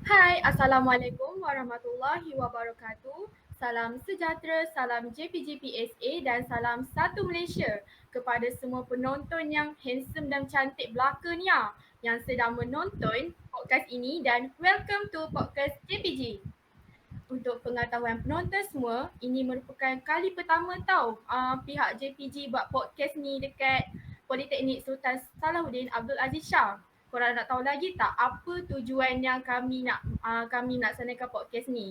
Hai, Assalamualaikum warahmatullahi wabarakatuh. Salam sejahtera, salam JPGPSA dan salam satu Malaysia kepada semua penonton yang handsome dan cantik belaka ni yang sedang menonton podcast ini dan welcome to podcast JPG. Untuk pengetahuan penonton semua, ini merupakan kali pertama pihak JPG buat podcast ni dekat Politeknik Sultan Salahuddin Abdul Aziz Shah. Korang nak tahu lagi tak apa tujuan yang kami nak laksanakan podcast ni?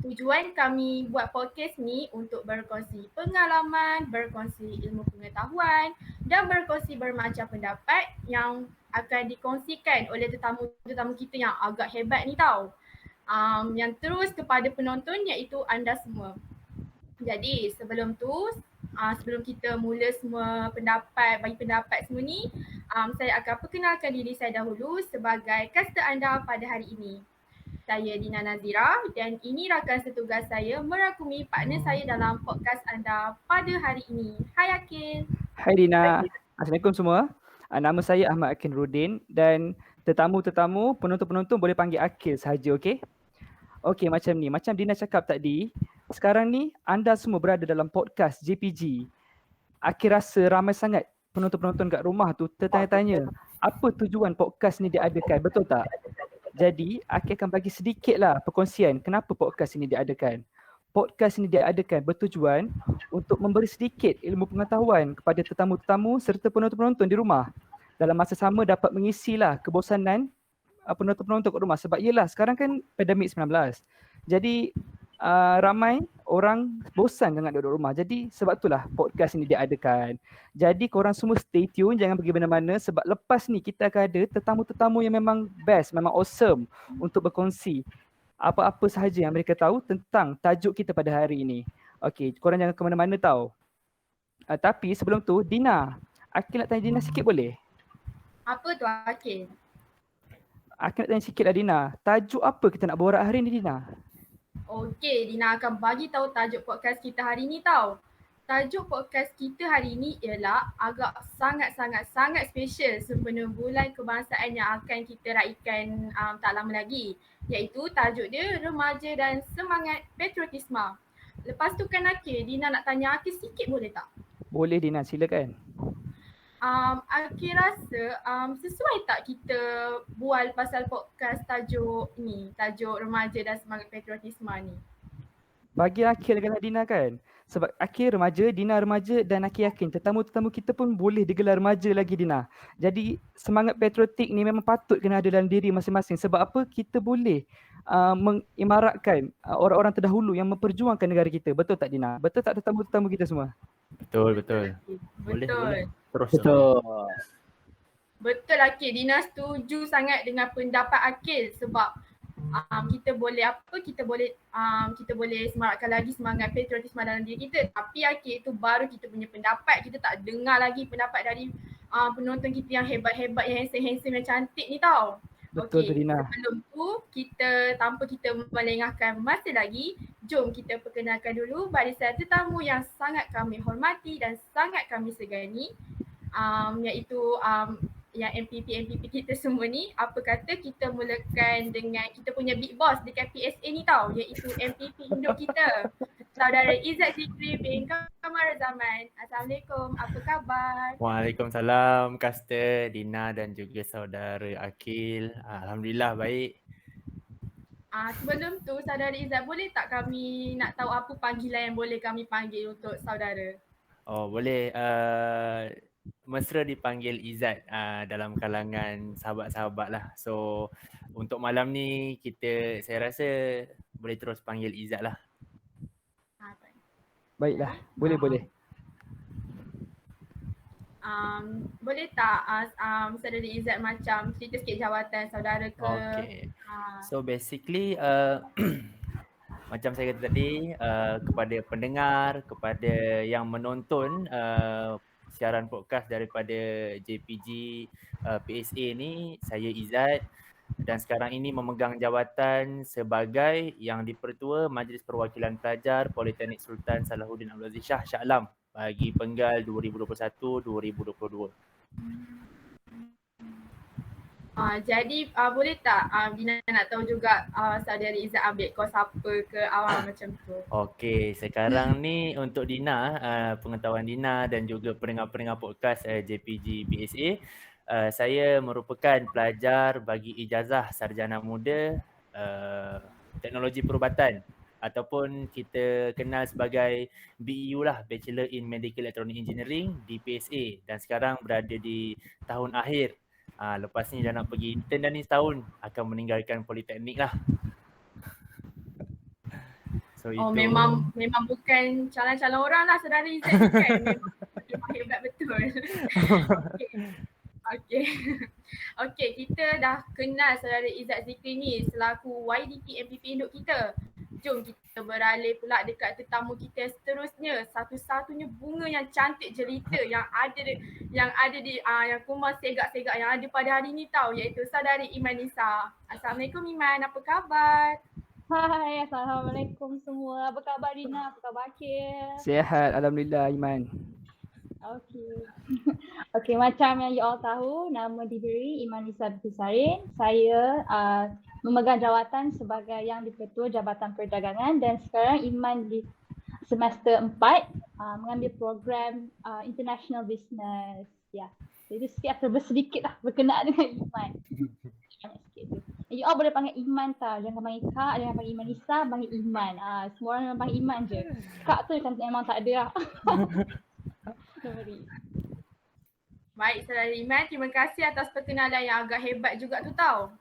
Tujuan kami buat podcast ni untuk berkongsi pengalaman, berkongsi ilmu pengetahuan dan berkongsi bermacam pendapat yang akan dikongsikan oleh tetamu-tetamu kita yang agak hebat ni yang terus kepada penonton iaitu anda semua. Jadi sebelum kita mula semua bagi pendapat semua ni, saya akan perkenalkan diri saya dahulu sebagai caster anda pada hari ini. Saya Dina Nazira dan ini rakan setugas saya merakumi partner saya dalam podcast anda pada hari ini. Hai Akil. Hai Dina, Assalamualaikum semua. Nama saya Ahmad Akin Rudin dan tetamu-tetamu, penonton-penonton boleh panggil Akil sahaja, okey? Okey, macam ni. Macam Dina cakap tadi, sekarang ni anda semua berada dalam podcast JPG. Akil rasa ramai sangat penonton-penonton kat rumah tu tertanya-tanya, apa tujuan podcast ni diadakan, betul tak? Jadi, Akil akan bagi sedikitlah perkongsian kenapa podcast ini diadakan. Podcast ini diadakan bertujuan untuk memberi sedikit ilmu pengetahuan kepada tetamu-tetamu serta penonton-penonton di rumah. Dalam masa sama dapat mengisilah kebosanan penonton-penonton kat rumah. Sebab yelah sekarang kan pandemik 19. Jadi ramai orang bosan sangat duduk rumah. Jadi sebab itulah podcast ini diadakan. Jadi korang semua stay tune, jangan pergi mana-mana sebab lepas ni kita akan ada tetamu-tetamu yang memang best, memang awesome untuk berkongsi apa-apa sahaja yang mereka tahu tentang tajuk kita pada hari ini. Okey, korang jangan ke mana-mana tau. Tapi sebelum tu, Dina, Akil nak tanya Dina sikit boleh? Apa tu Akil? Akil nak tanya sikit lah Dina. Tajuk apa kita nak borak hari ni Dina? Okey, Dina akan bagi tahu tajuk podcast kita hari ni Tajuk podcast kita hari ini ialah agak sangat special sempena bulan kebangsaan yang akan kita raikan tak lama lagi. Iaitu tajuk dia Remaja dan Semangat Patriotisme. Lepas tu kan Akil, Dina nak tanya Akil sikit boleh tak? Boleh Dina, silakan. Akil rasa sesuai tak kita bual pasal podcast tajuk Remaja dan Semangat Patriotisme ni? Bagi Akil dengan Dina kan. Sebab Akil remaja, Dina remaja dan Akil yakin tetamu-tetamu kita pun boleh digelar remaja lagi Dina. Jadi semangat patriotik ni memang patut kena ada dalam diri masing-masing. Sebab apa? Kita boleh mengimaratkan orang-orang terdahulu yang memperjuangkan negara kita. Betul tak Dina? Betul tak tetamu-tetamu kita semua? Betul. Boleh. Terus. Betul Akil. Dina setuju sangat dengan pendapat Akil sebab kita boleh semarakkan lagi semangat patriotisme dalam diri kita. Tapi Akil, itu baru kita punya pendapat. Kita tak dengar lagi pendapat dari penonton kita yang hebat-hebat, yang handsome-handsome, yang cantik ni Betul tu Dina. Sebelum tu, tanpa kita melengahkan masa lagi, jom kita perkenalkan dulu barisan tetamu yang sangat kami hormati dan sangat kami segani, iaitu yang MPP kita semua ni. Apa kata kita mulakan dengan kita punya big boss dekat PSA ni iaitu MPP induk kita, Saudara Izzat Zikri bin Kamar Zaman. Assalamualaikum, apa khabar? Waalaikumsalam caster Dina dan juga saudara Akil. Alhamdulillah baik. Sebelum tu Saudara Izzat, boleh tak kami nak tahu apa panggilan yang boleh kami panggil untuk saudara? Oh boleh, mesra dipanggil Izzat dalam kalangan sahabat-sahabat lah. So untuk malam ni saya rasa boleh terus panggil Izzat lah. Baiklah, boleh. Boleh tak Saudara Izzat macam cerita sikit jawatan saudara ke? Okay. So basically macam saya kata tadi, kepada pendengar, kepada yang menonton siaran podcast daripada JPG PSA ni, saya Izzat dan sekarang ini memegang jawatan sebagai Yang di-Pertua Majlis Perwakilan Pelajar Politeknik Sultan Salahuddin Abdul Aziz Shah Shah Alam bagi penggal 2021-2022. Jadi boleh tak Dina nak tahu juga saudara Izzat ambil course apa ke awal macam tu? Okey, sekarang ni untuk Dina, pengetahuan Dina dan juga pendengar-pendengar podcast JPG PSA, saya merupakan pelajar bagi ijazah sarjana muda teknologi perubatan ataupun kita kenal sebagai BEU lah, Bachelor in Medical Electronic Engineering di PSA, dan sekarang berada di tahun akhir. Lepas ni dah nak pergi intern dah ni setahun, akan meninggalkan politeknik lah. So Oh, itu. memang bukan calon-calon orang lah saudara Izzat ni kan. Memang hebat betul. Okey. Okey, kita dah kenal saudara Izzat Zikri ni selaku YDP MPP induk kita. Jom kita beralih pula dekat tetamu kita seterusnya. Satu-satunya bunga yang cantik jelita yang ada di yang kumas segak-segak yang ada pada hari ni tau, iaitu saudari Iman Nisa. Assalamualaikum Iman, apa khabar? Hai, Assalamualaikum semua. Apa khabar Dina? Apa khabar Akil? Sihat, Alhamdulillah Iman. Okey, macam yang you all tahu, nama diberi Iman Nisa binti Sarin. Saya memegang jawatan sebagai Yang di-Ketua Jabatan Perdagangan dan sekarang Iman di semester 4 mengambil program International Business. Ya, jadi sedikit lah berkenaan dengan Iman. Banyak sikit tu. You all boleh panggil Iman tau, jangan panggil Kak, jangan panggil Iman Nisa, panggil Iman. Semua orang memang panggil Iman je. Kak tu memang tak ada lah. Baik saudara Iman, terima kasih atas perkenalan yang agak hebat juga tu tau.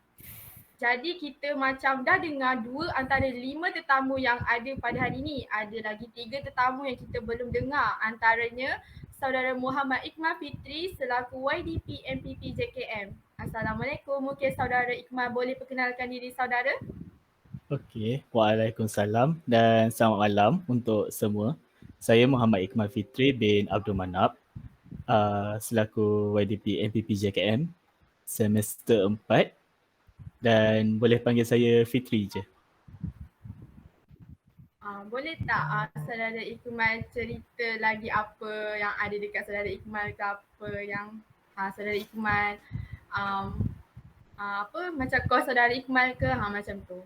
Jadi kita macam dah dengar 2 antara 5 tetamu yang ada pada hari ni. Ada lagi 3 tetamu yang kita belum dengar. Antaranya saudara Muhammad Iqmal Fitri selaku YDP MPP JKM. Assalamualaikum. Mungkin saudara Iqmal boleh perkenalkan diri saudara? Okey, waalaikumsalam dan selamat malam untuk semua. Saya Muhammad Iqmal Fitri bin Abdul Manap selaku YDP MPP JKM semester 4 dan boleh panggil saya Fitri je. Boleh tak saudara Iqmal cerita lagi apa yang ada dekat saudara Iqmal ke apa yang saudara Iqmal macam kos saudara Iqmal ke macam tu.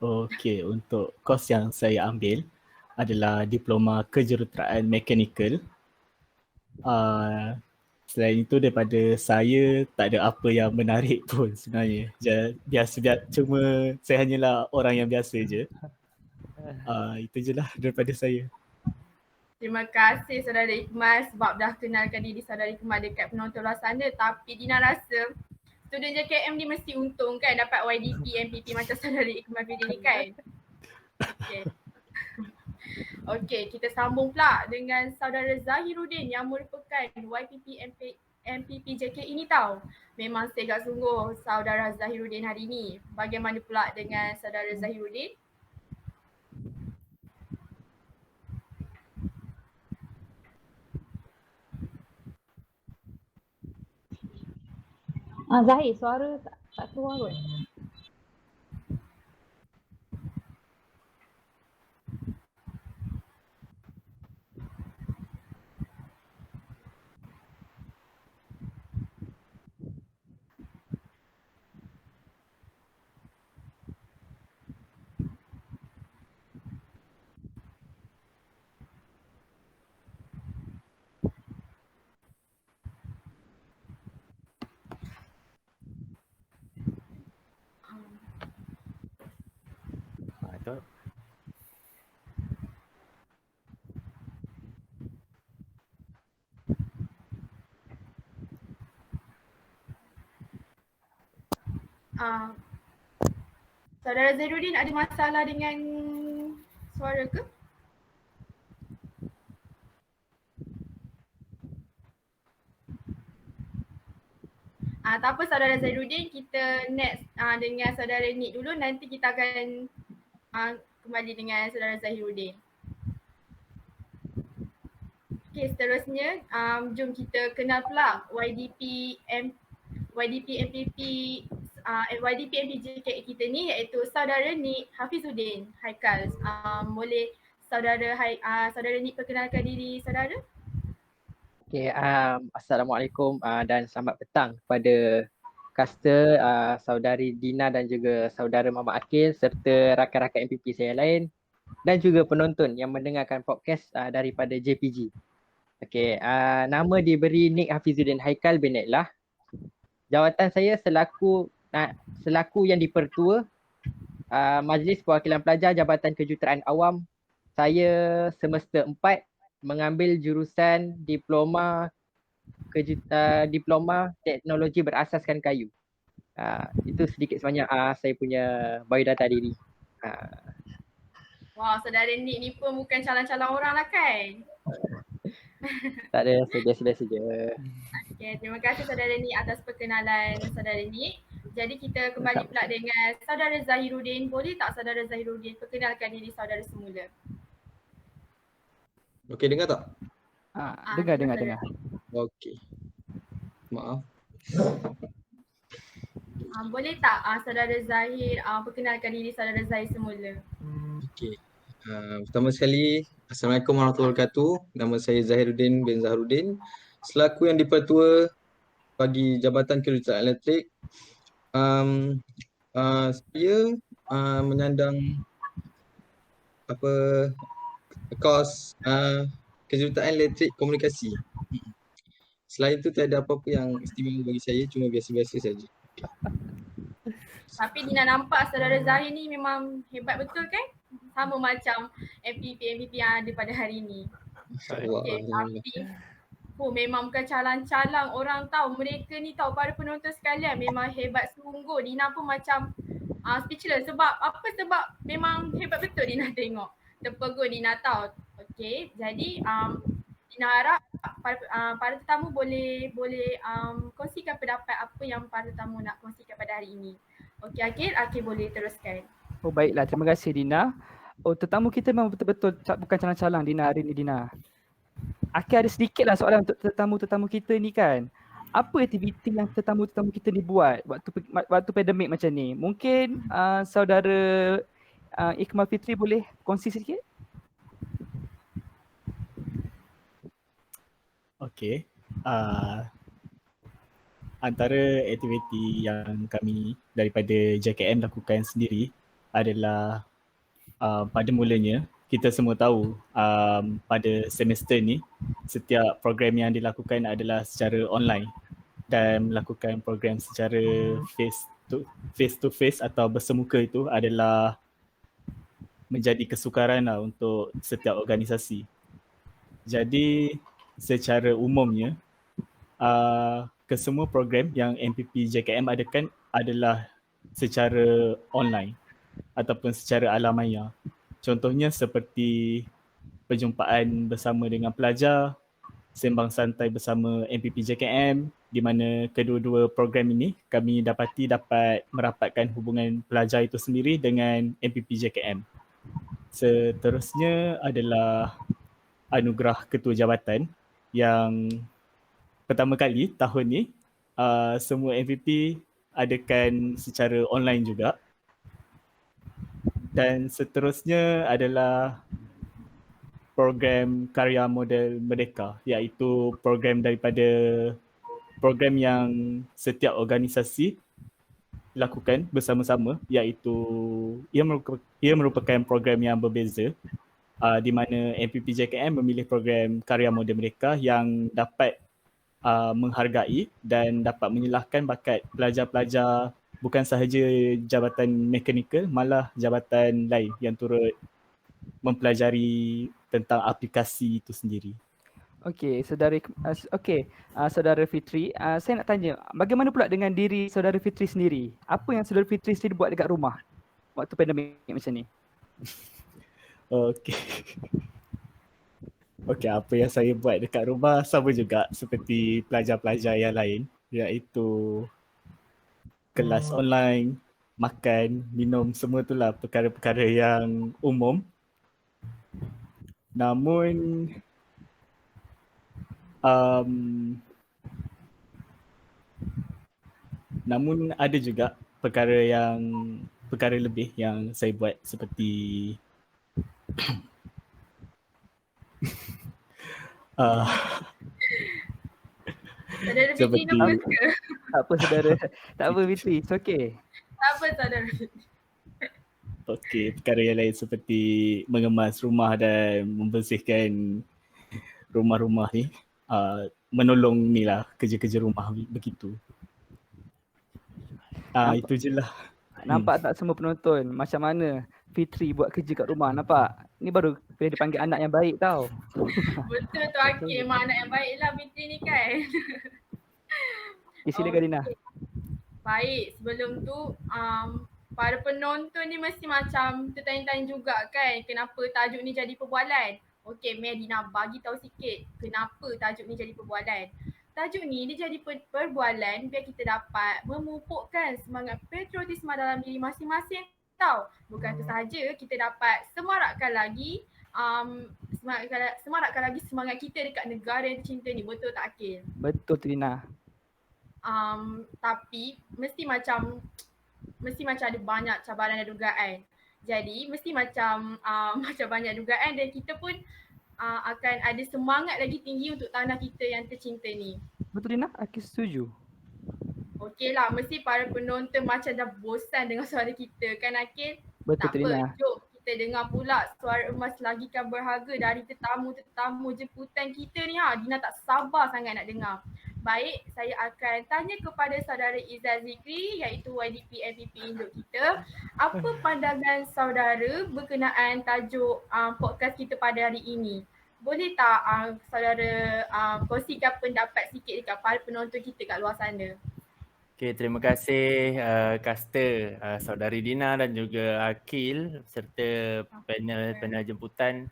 Okey, untuk kos yang saya ambil adalah diploma kejuruteraan mekanikal. Selain itu daripada saya tak ada apa yang menarik pun sebenarnya. Biasa cuma saya hanyalah orang yang biasa je. Itu je lah daripada saya. Terima kasih saudara Iqmal sebab dah kenalkan diri saudara Iqmal dekat penonton luar sana. Tapi Dina rasa student JKM ni mesti untung kan dapat YDP MPP macam saudara Iqmal ni kan. Okey, kita sambung pula dengan saudara Zahiruddin yang merupakan YPP MPP JK ini tau. Memang segak sungguh saudara Zahiruddin hari ini. Bagaimana pula dengan saudara Zahiruddin? Zahir, suara tak keluar kot. Betul. Saudara Zahiruddin ada masalah dengan suara ke? Tak apa saudara Zahiruddin, kita next dengan saudara Nik dulu, nanti kita akan kembali dengan saudara Zahiruddin. Okey, seterusnya jom kita kenal pula YDP MPP JK kita ni, iaitu saudara Nik Hafizuddin Haikal. Boleh saudara Nik perkenalkan diri saudara? Okay, Assalamualaikum dan selamat petang kepada podcaster saudari Dina dan juga saudara Muhammad Akil serta rakan-rakan MPP saya lain dan juga penonton yang mendengarkan podcast daripada JPG. Okey, nama diberi Nik Hafizuddin Haikal bin Neklah. Jawatan saya selaku yang dipertua Majlis Perwakilan Pelajar Jabatan Kejuruteraan Awam. Saya semester 4 mengambil jurusan diploma teknologi berasaskan kayu. Itu sedikit sebanyak saya punya biodata diri. Wah, saudara Nik ni pun bukan calon-calon orang lah kan? Tak ada, saya biasa-biasa je. Okay, terima kasih saudara Nik atas perkenalan saudara Nik. Jadi kita kembali pula dengan saudara Zahiruddin. Boleh tak saudara Zahiruddin perkenalkan diri saudara semula? Okey, dengar tak? Dengar. Okey. Maaf. Boleh tak saudara Zahir perkenalkan diri saudara Zahir semula? Okey. Pertama sekali, Assalamualaikum warahmatullahi wabarakatuh. Nama saya Zahiruddin bin Zahiruddin. Selaku yang dipertua bagi Jabatan Kejuruteraan Elektrik, saya menyandang kos Kejuruteraan Elektrik Komunikasi. Selain itu tiada apa-apa yang istimewa bagi saya, cuma biasa-biasa saja. Tapi Dina nampak saudara Zahir ni memang hebat betul kan? Sama macam MPP yang ada pada hari ni. Okay, tapi memang bukan calang-calang, orang tahu mereka ni tahu para penonton sekalian memang hebat sungguh. Dina pun macam speechless sebab memang hebat betul Dina tengok. Terpegun Dina tahu. Okay, jadi Dina harap para tetamu boleh kongsikan pendapat apa yang para tetamu nak kongsikan pada hari ini. Okey Akil boleh teruskan. Oh baiklah, terima kasih Dina. Oh tetamu kita memang betul-betul bukan calang-calang Dina hari ni Dina. Akil ada sedikitlah soalan untuk tetamu-tetamu kita ni kan. Apa aktiviti yang tetamu-tetamu kita ni buat waktu pandemik macam ni? Mungkin saudara Ikmal Fitri boleh kongsi sikit? Okey. Antara aktiviti yang kami daripada JKM lakukan sendiri adalah pada mulanya kita semua tahu pada semester ni setiap program yang dilakukan adalah secara online dan melakukan program secara face to face atau bersemuka itu adalah menjadi kesukaran untuk setiap organisasi. Jadi secara umumnya kesemua program yang MPP JKM adakan adalah secara online ataupun secara alam maya. Contohnya seperti perjumpaan bersama dengan pelajar, sembang santai bersama MPP JKM, di mana kedua-dua program ini kami dapat merapatkan hubungan pelajar itu sendiri dengan MPP JKM. Seterusnya adalah anugerah ketua jabatan yang pertama kali tahun ni semua MPP adakan secara online juga. Dan seterusnya adalah program karya model merdeka, iaitu program yang setiap organisasi lakukan bersama-sama, iaitu ia merupakan program yang berbeza di mana MPP JKM memilih program karya model merdeka yang dapat menghargai dan dapat menyelahkan bakat pelajar-pelajar bukan sahaja jabatan mekanikal, malah jabatan lain yang turut mempelajari tentang aplikasi itu sendiri. Okey, saudara Fitri, saya nak tanya, bagaimana pula dengan diri saudara Fitri sendiri? Apa yang saudara Fitri sendiri buat dekat rumah waktu pandemik macam ni? Okey, apa yang saya buat dekat rumah sama juga seperti pelajar-pelajar yang lain, iaitu kelas online, makan, minum, semua itulah perkara-perkara yang umum. Namun ada juga perkara lebih yang saya buat seperti Tak apa saudara. Tak apa Fitri. It's okay. Tak apa saudara. Okey, perkara yang lain seperti mengemas rumah dan membersihkan rumah-rumah ni. Menolong ni lah kerja-kerja rumah begitu. Itu je lah. Nampak tak semua penonton macam mana Fitri buat kerja kat rumah, nampak? Ni baru dia dipanggil anak yang baik tau. Betul tu Akil, memang anak yang baik lah Fitri ni kan. Silakan Dina. Baik, sebelum tu para penonton ni mesti macam tertanya-tanya juga kan kenapa tajuk ni jadi perbualan. Okey, Medina bagi tahu sikit kenapa tajuk ni jadi perbualan. Tajuk ni dia jadi perbualan biar kita dapat memupukkan semangat patriotisme dalam diri masing-masing tau. Bukan tu sahaja, kita dapat semarakkan lagi semangat kita dekat negara yang tercinta ni. Betul tak Akil? Betul tu Dina. Tapi mesti macam ada banyak cabaran dan dugaan. Jadi mesti macam banyak dugaan dan kita pun akan ada semangat lagi tinggi untuk tanah kita yang tercinta ni. Betul Dina, aku setuju. Okey lah, mesti para penonton macam dah bosan dengan suara kita kan Akil? Betul Tak Dina. apa, jom kita dengar pula suara emas lagikan berharga dari tetamu-tetamu jemputan kita ni. Dina tak sabar sangat nak dengar. Baik, saya akan tanya kepada saudara Izzat Zikri iaitu YDP MPP Induk kita. Apa pandangan saudara berkenaan tajuk podcast kita pada hari ini? Boleh tak saudara kongsikan pendapat sikit dekat para penonton kita kat luar sana? Okay, terima kasih caster saudari Dina dan juga Akil serta panel jemputan.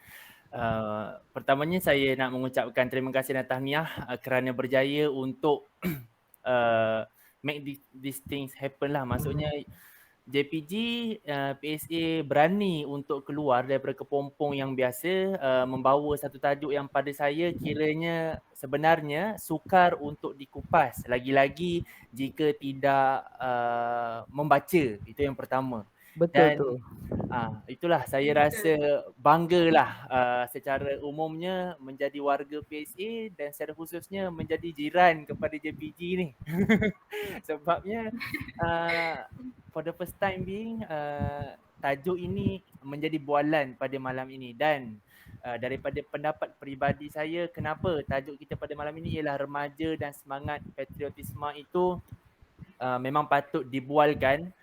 Pertamanya saya nak mengucapkan terima kasih dan tahniah kerana berjaya untuk make these things happen lah. Maksudnya JPG, PSA berani untuk keluar daripada kepompong yang biasa, membawa satu tajuk yang pada saya kiranya sebenarnya sukar untuk dikupas. Lagi-lagi jika tidak membaca, itu yang pertama. Betul Dan tu. Itulah saya rasa banggalah secara umumnya menjadi warga PSA dan secara khususnya menjadi jiran kepada JPG ni. Sebabnya for the first time being tajuk ini menjadi bualan pada malam ini dan daripada pendapat peribadi saya kenapa tajuk kita pada malam ini ialah remaja dan semangat patriotisme itu memang patut dibualkan.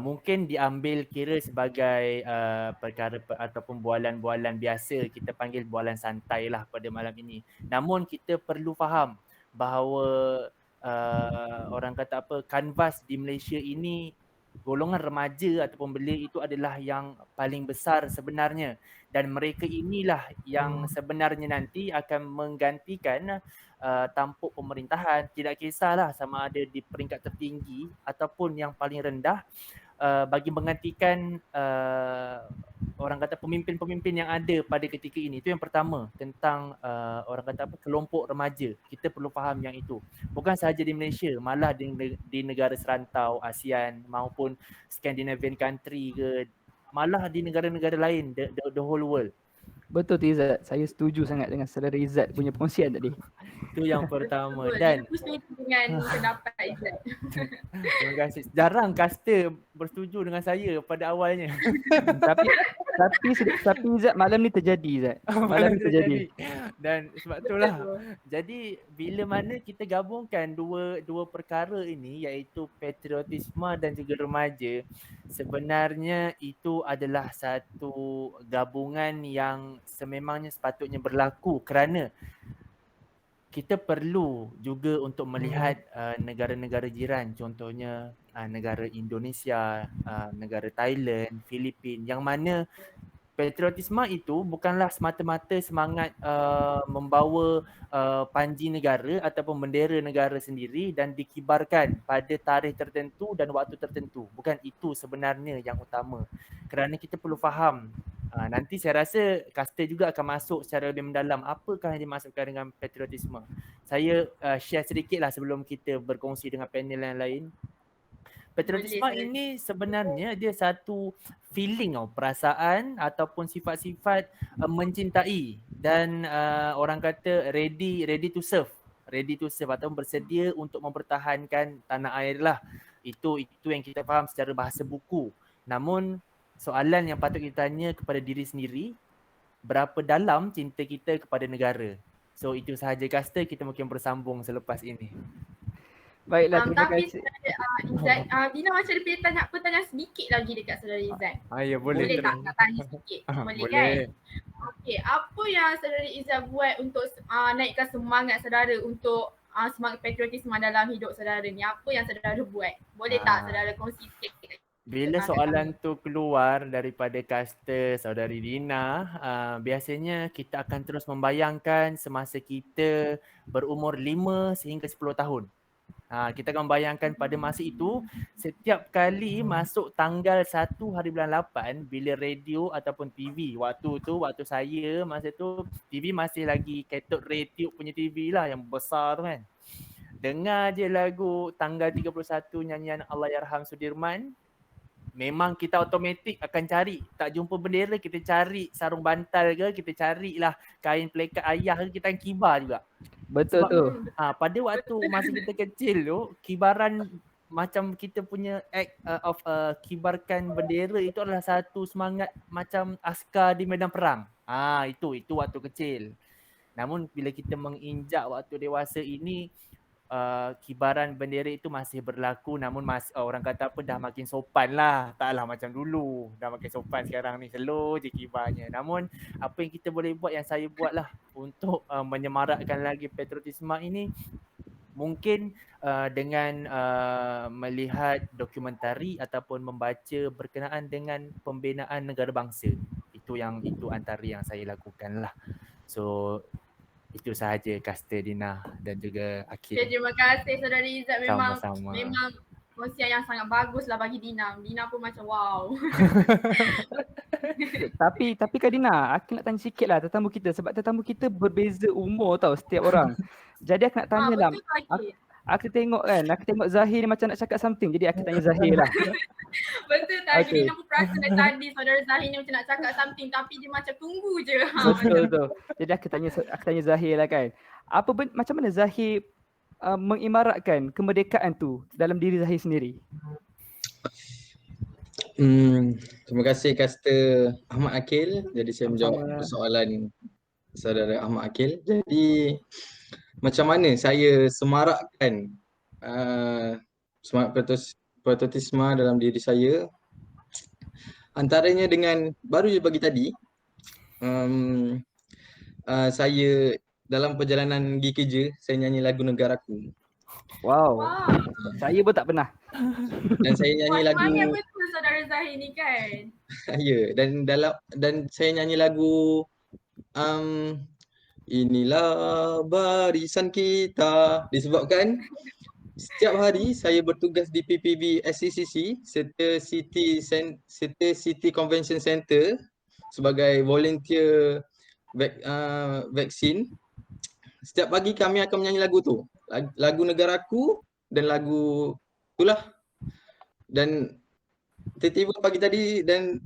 Mungkin diambil kira sebagai perkara ataupun bualan-bualan biasa, kita panggil bualan santai lah pada malam ini. Namun kita perlu faham bahawa orang kata apa, kanvas di Malaysia ini golongan remaja ataupun belia itu adalah yang paling besar sebenarnya dan mereka inilah yang sebenarnya nanti akan menggantikan tampuk pemerintahan, tidak kisahlah sama ada di peringkat tertinggi ataupun yang paling rendah, bagi menggantikan orang kata pemimpin-pemimpin yang ada pada ketika ini. Itu yang pertama tentang orang kata apa, kelompok remaja. Kita perlu faham yang itu. Bukan sahaja di Malaysia, malah di negara serantau ASEAN maupun Scandinavian country ke, malah di negara-negara lain, the whole world. Betul tu Izzat, saya setuju sangat dengan saudara Izzat punya perkongsian tadi. Itu yang pertama. Dan aku setuju dengan pendapat Izzat. terima kasih. Jarang caster bersetuju dengan saya pada awalnya. tapi Izzat malam ni terjadi Izzat. Malam ni terjadi. Dan sebab itulah. Jadi bila mana kita gabungkan dua perkara ini iaitu patriotisme dan juga remaja, sebenarnya itu adalah satu gabungan yang sememangnya sepatutnya berlaku kerana kita perlu juga untuk melihat negara-negara jiran, contohnya negara Indonesia, negara Thailand, Filipina, yang mana patriotisme itu bukanlah semata-mata semangat membawa panji negara ataupun bendera negara sendiri dan dikibarkan pada tarikh tertentu dan waktu tertentu. Bukan itu sebenarnya yang utama. Kerana kita perlu faham, nanti saya rasa caster juga akan masuk secara lebih mendalam apakah yang dimaksudkan dengan patriotisme. Saya share sedikitlah sebelum kita berkongsi dengan panel yang lain. Patriotisme ini sebenarnya dia satu feeling, perasaan ataupun sifat-sifat mencintai dan orang kata ready to serve. ready to serve atau bersedia untuk mempertahankan tanah air lah. Itu yang kita faham secara bahasa buku. Namun soalan yang patut kita tanya kepada diri sendiri, berapa dalam cinta kita kepada negara? So itu sahaja caster, kita mungkin bersambung selepas ini. Baiklah, terima Tapi kasih. Izzat, Dina macam ada pertanyaan sedikit lagi dekat saudara Izzat. Ya Boleh tak nak tanya sikit? Boleh kan? Okey, apa yang saudara Izzat buat untuk naikkan semangat saudara untuk semangat patriotisme dalam hidup saudara ni? Apa yang saudara buat? Boleh tak saudara kongsi sikit? Bila soalan tu keluar daripada caster saudari Dina, biasanya kita akan terus membayangkan semasa kita berumur 5 sehingga 10 tahun. Kita akan bayangkan pada masa itu, setiap kali masuk tanggal 1 hari bulan 8, bila radio ataupun TV, waktu saya masa tu TV masih lagi cathode ray tube punya TV lah yang besar tu kan. Dengar je lagu tanggal 31 nyanyian Allahyarham Sudirman, memang kita automatik akan cari. Tak jumpa bendera, kita cari sarung bantal ke, kita carilah kain pelekat ayah ke, kita akan kibar juga. Betul tu. Pada waktu masa kita kecil tu, kibaran macam kita punya act of kibarkan bendera itu adalah satu semangat macam askar di medan perang. Itu waktu kecil. Namun bila kita menginjak waktu dewasa ini, kibaran bendera itu masih berlaku, namun orang kata apa, dah makin sopan lah. Taklah macam dulu, dah makin sopan sekarang ni, slow je kibarnya. Namun apa yang kita boleh buat, yang saya buat lah untuk menyemarakkan lagi patriotisme ini, mungkin dengan melihat dokumentari ataupun membaca berkenaan dengan pembinaan negara bangsa. Itu antara yang saya lakukan lah. So itu sahaja caster Dina dan juga Akil. Terima kasih saudara Izzat, memang Sama-sama. memang kongsian yang sangat bagus lah bagi Dina. Dina pun macam wow. Tapi Kak Dina, aku nak tanya sikit lah tetamu kita, sebab tetamu kita berbeza umur tau setiap orang. Jadi aku nak tanya lah, aku tengok Zahir ni macam nak cakap something, jadi aku tanya Zahir lah. Betul tadi, Dina pun perasan dari tadi saudara Zahir ni macam nak cakap something tapi dia macam tunggu je. Betul. Jadi aku tanya Zahir lah kan. Macam mana Zahir mengimaratkan kemerdekaan tu dalam diri Zahir sendiri? Terima kasih caster Ahmad Akil. Jadi saya menjawab soalan saudara Ahmad Akil. Jadi macam mana saya semarakkan semangat patriotisme dalam diri saya? Antaranya dengan baru je pagi tadi, saya dalam perjalanan pergi kerja, saya nyanyi lagu Negaraku. Wow. Saya pun tak pernah. Dan saya nyanyi lagu. Semangat betul saudara Zahir ni kan. Ya, dan saya nyanyi lagu inilah barisan kita, disebabkan setiap hari saya bertugas di PPB SCCC serta City Convention Center sebagai volunteer vaksin. Setiap pagi kami akan menyanyi lagu tu, lagu Negaraku dan lagu itulah. Dan tiba-tiba pagi tadi dan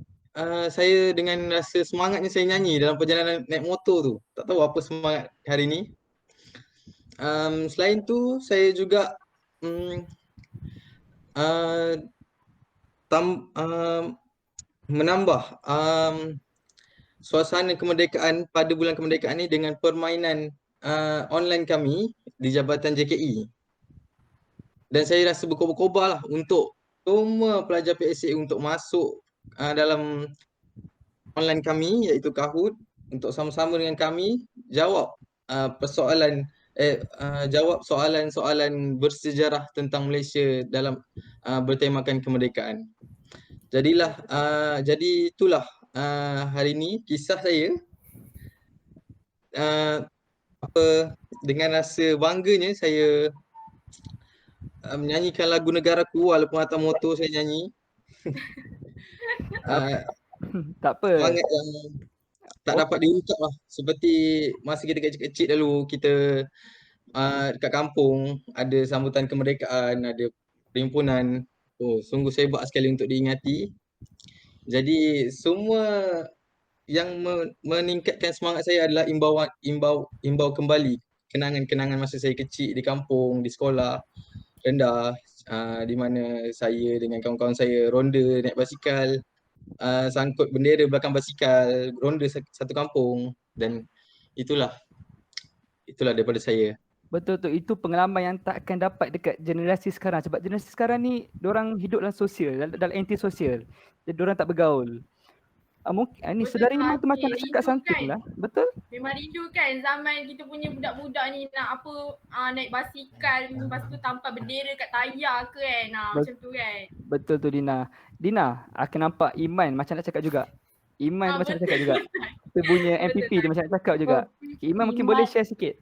saya dengan rasa semangatnya saya nyanyi dalam perjalanan naik motor tu. Tak tahu apa semangat hari ni. Selain tu saya juga menambah suasana kemerdekaan pada bulan kemerdekaan ni dengan permainan online kami di Jabatan JKE. Dan saya rasa berkobar-kobar lah untuk semua pelajar PSA untuk masuk dalam online kami iaitu Kahoot, untuk sama-sama dengan kami jawab jawab soalan-soalan bersejarah tentang Malaysia dalam bertemakan kemerdekaan. Jadi itulah hari ini kisah saya. Dengan rasa bangganya saya menyanyikan lagu Negaraku walaupun atas motor saya nyanyi. Tak apa. Semangat yang tak dapat diungkap lah. Seperti masa kita kecil-kecil dulu, kita dekat kampung ada sambutan kemerdekaan, ada perhimpunan. Sungguh hebat sekali untuk diingati. Jadi semua yang meningkatkan semangat saya adalah imbau kembali kenangan-kenangan masa saya kecil di kampung, di sekolah rendah, di mana saya dengan kawan-kawan saya ronda naik basikal, sangkut bendera belakang basikal, ronda satu kampung, dan itulah daripada saya. Betul tu, itu pengalaman yang tak akan dapat dekat generasi sekarang. Sebab generasi sekarang ni diorang hidup dalam sosial, dalam anti-sosial. Jadi diorang tak bergaul. Mungkin ni Betul saudari tu, Iman tu macam Hafiz. nak cakap Rindu something kan? lah. Betul? Memang rindu kan zaman kita punya budak-budak ni nak apa, naik basikal, lepas tu tampal bendera kat tayar ke kan, macam tu kan. Betul tu Dina. Dina, aku nampak Iman macam nak cakap juga. Iman tu macam nak cakap juga. Dia punya MPP dia macam nak cakap juga. Okay, Iman mungkin boleh share sikit.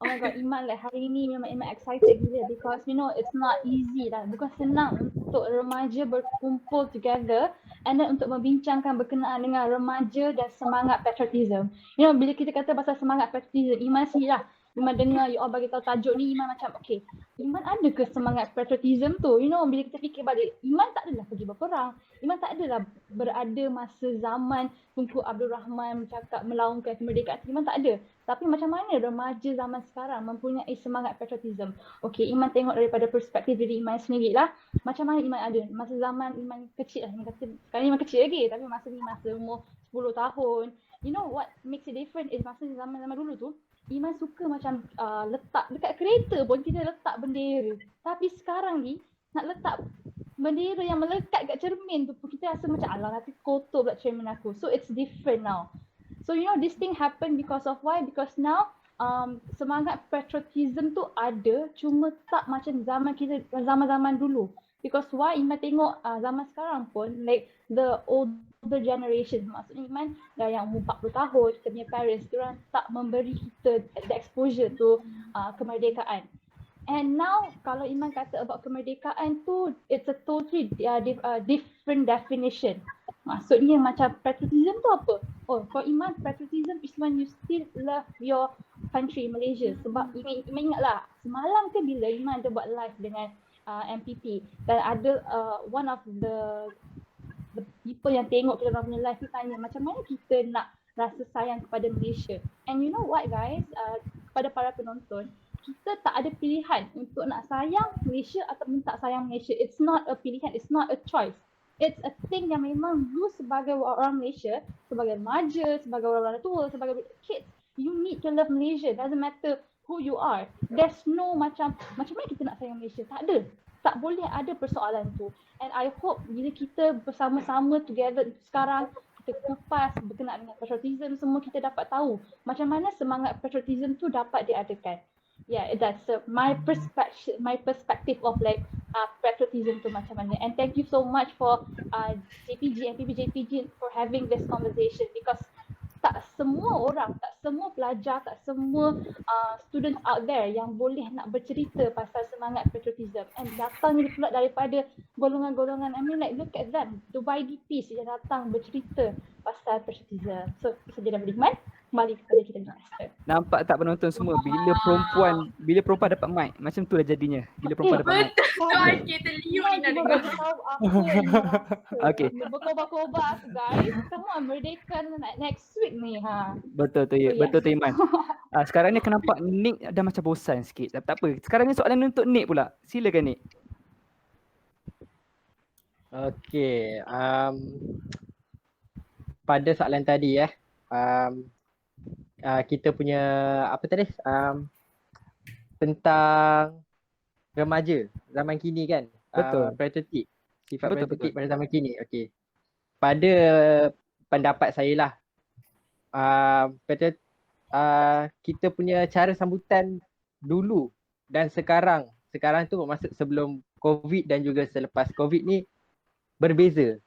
Oh my god, Iman like hari ni memang Iman excited gila because you know it's not easy lah. Bukan senang untuk remaja berkumpul together and then untuk membincangkan berkenaan dengan remaja dan semangat patriotism. You know, bila kita kata pasal semangat patriotism, Iman sendiri lah. Iman dengar you all bagi tahu tajuk ni, Iman macam okay, Iman ada ke semangat patriotism tu? You know, bila kita fikir balik, Iman tak adalah pergi berperang. Iman tak adalah berada masa zaman Tunku Abdul Rahman bercakap melaungkan kemerdekaan. Iman tak ada. Tapi macam mana remaja zaman sekarang mempunyai semangat patriotism? Okay, Iman tengok daripada perspektif diri Iman sendiri lah. Macam mana Iman ada? Masa zaman Iman kecil lah. Iman kata, sekarang Iman kecil lagi. Tapi masa ni masa umur 10 tahun. You know what makes it different is masa zaman-zaman dulu tu, Iman suka macam letak dekat kereta pun kita letak bendera. Tapi sekarang ni nak letak bendera yang melekat kat cermin tu pun kita rasa macam alah nanti kotor pula cermin aku. So it's different now. So you know this thing happen because of why? Because now semangat patriotism tu ada cuma tak macam zaman-zaman dulu. Because why? Iman tengok zaman sekarang pun like the older generation, maksudnya Iman dah yang umur 40 tahun, kita punya parents, diorang tak memberi kita the exposure to kemerdekaan. And now kalau Iman kata about kemerdekaan tu, it's a totally different definition. Maksudnya macam patriotism tu apa? Oh, for Iman, patriotism is when you still love your country, Malaysia. Sebab Iman ingatlah, semalam ke bila Iman ada buat live dengan MPP dan ada one of the people yang tengok kita orang punya live tu tanya macam mana kita nak rasa sayang kepada Malaysia. And you know what guys, kepada para penonton, kita tak ada pilihan untuk nak sayang Malaysia atau tak sayang Malaysia. It's not a pilihan, it's not a choice. It's a thing yang memang you sebagai orang Malaysia, sebagai remaja, sebagai orang tua, sebagai kids, you need to love Malaysia. Doesn't matter who you are. There's no macam mana kita nak sayang Malaysia. Tak ada. Tak boleh ada persoalan tu. And I hope bila kita bersama-sama together sekarang, kita kupas berkenaan dengan patriotism, semua kita dapat tahu macam mana semangat patriotism tu dapat diadakan. Yeah, that's my perspective of like patriotism tu macam mana. And thank you so much for JPG for having this conversation because tak semua orang, tak semua pelajar, tak semua students out there yang boleh nak bercerita pasal semangat patriotism. And datang ni pula daripada golongan-golongan, I mean like look at them, the YDPs yang datang bercerita pasal patriotism. So, itu saja daripada Iman. Kembali kepada kita punya master. Nampak tak penonton semua, bila perempuan dapat mic, macam tu lah jadinya. Bila perempuan dapat mic. Betul, kita liuk ni nak dengar. Okay. Berkobar-kobar aku guys. Semua merdeka next week ni Betul tu ya, betul tu Iman. Sekarang ni aku nampak Nick dah macam bosan sikit. Tak apa, sekarang ni soalan untuk Nick pula. Silakan Nick. Okay, pada soalan tadi kita punya apa tadi tentang remaja zaman kini kan. Betul. Patriotik, sifat Betul, patriotik pada zaman kini. Okey, pada pendapat saya lah, kita punya cara sambutan dulu dan sekarang tu maksud sebelum COVID dan juga selepas COVID ni berbeza.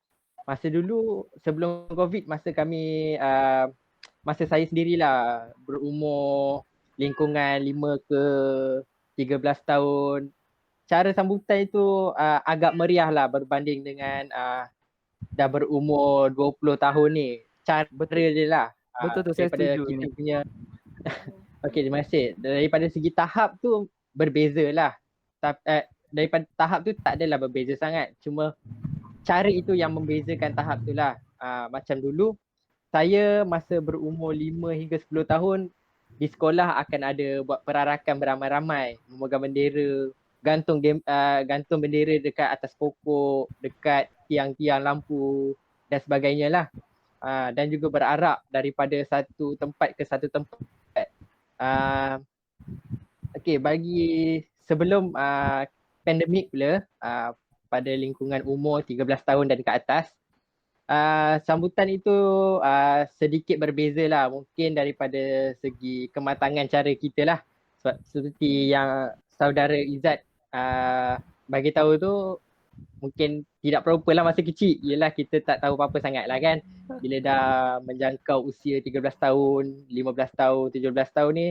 Masa dulu sebelum COVID, masa kami masa saya sendirilah berumur lingkungan 5 ke 13 tahun, cara sambutan itu agak meriah lah berbanding dengan dah berumur 20 tahun ni. Cara dia lah. Betul tu, saya setuju kita ni. punya okey, terima kasih. Daripada segi tahap tu berbeza lah. Daripada tahap tu tak adalah berbeza sangat. Cuma cara itu yang membezakan tahap tu lah. Macam dulu, saya masa berumur 5 hingga 10 tahun di sekolah akan ada buat perarakan beramai-ramai, memegang bendera, gantung bendera dekat atas pokok, dekat tiang-tiang lampu dan sebagainya lah. Dan juga berarak daripada satu tempat ke satu tempat. Okey, bagi sebelum pandemik pula, pada lingkungan umur 13 tahun dan ke atas, sambutan itu sedikit berbeza lah, mungkin daripada segi kematangan cara kita lah. Seperti yang saudara Izzat bagi tahu tu, mungkin tidak proper lah masa kecil. Yelah, kita tak tahu apa-apa sangat lah kan. Bila dah menjangkau usia 13 tahun, 15 tahun, 17 tahun ni,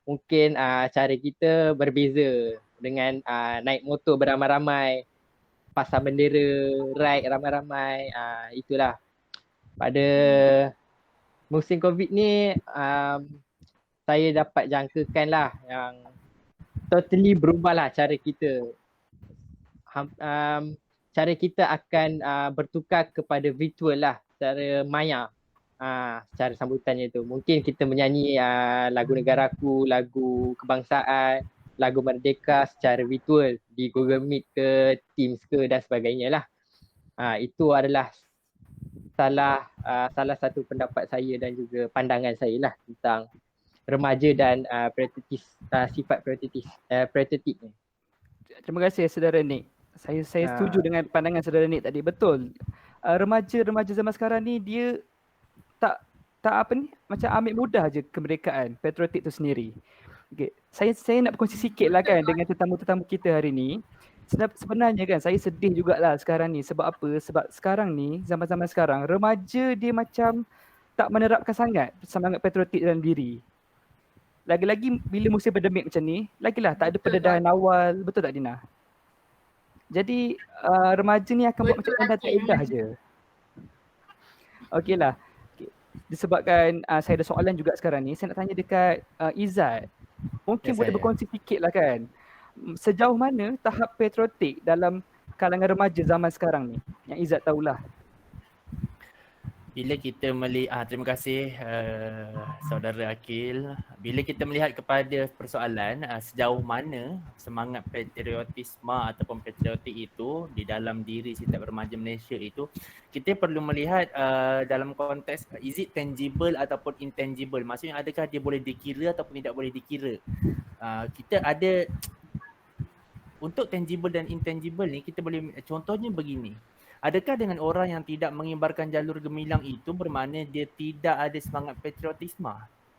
mungkin cara kita berbeza dengan naik motor beramai-ramai, pasang bendera, ride ramai-ramai. Itulah. Pada musim COVID ni, saya dapat jangkakan lah yang totally berubah lah cara kita. Cara kita akan bertukar kepada virtual lah, secara maya. Secara sambutannya tu. Mungkin kita menyanyi lagu negaraku, lagu kebangsaan, lagu merdeka secara virtual di Google Meet ke, Teams ke dan sebagainya lah. Itu adalah salah satu pendapat saya dan juga pandangan saya lah tentang remaja dan sifat predatif ni. Terima kasih saudara Nick. Saya setuju dengan pandangan saudara Nick tadi. Betul. Remaja zaman sekarang ni dia tak macam ambil mudah je kemerdekaan patriotik tu sendiri. Okay. Saya nak berkongsi sikit lah kan dengan tetamu-tetamu kita hari ni. Sebenarnya kan saya sedih jugalah sekarang ni. Sebab apa? Sebab sekarang ni, zaman-zaman sekarang, remaja dia macam tak menerapkan sangat semangat patriotik dalam diri. Lagi-lagi bila musim pandemik macam ni, lagilah tak ada pendedahan awal. Betul tak Dina? Jadi remaja ni akan buat macam anda tak indah je. Okeylah. Disebabkan saya ada soalan juga sekarang ni, saya nak tanya dekat Izzat. Mungkin boleh berkongsi sikit lah kan. Sejauh mana tahap patriotik dalam kalangan remaja zaman sekarang ni? Yang Izzat tahulah. Bila kita melihat, terima kasih saudara Akil. Bila kita melihat kepada persoalan sejauh mana semangat patriotisme ataupun patriotik itu di dalam diri setiap remaja Malaysia itu, kita perlu melihat dalam konteks is it tangible ataupun intangible. Maksudnya adakah dia boleh dikira ataupun tidak boleh dikira. Kita ada untuk tangible dan intangible ni, kita boleh contohnya begini. Adakah dengan orang yang tidak mengibarkan jalur gemilang itu bermakna dia tidak ada semangat patriotisme?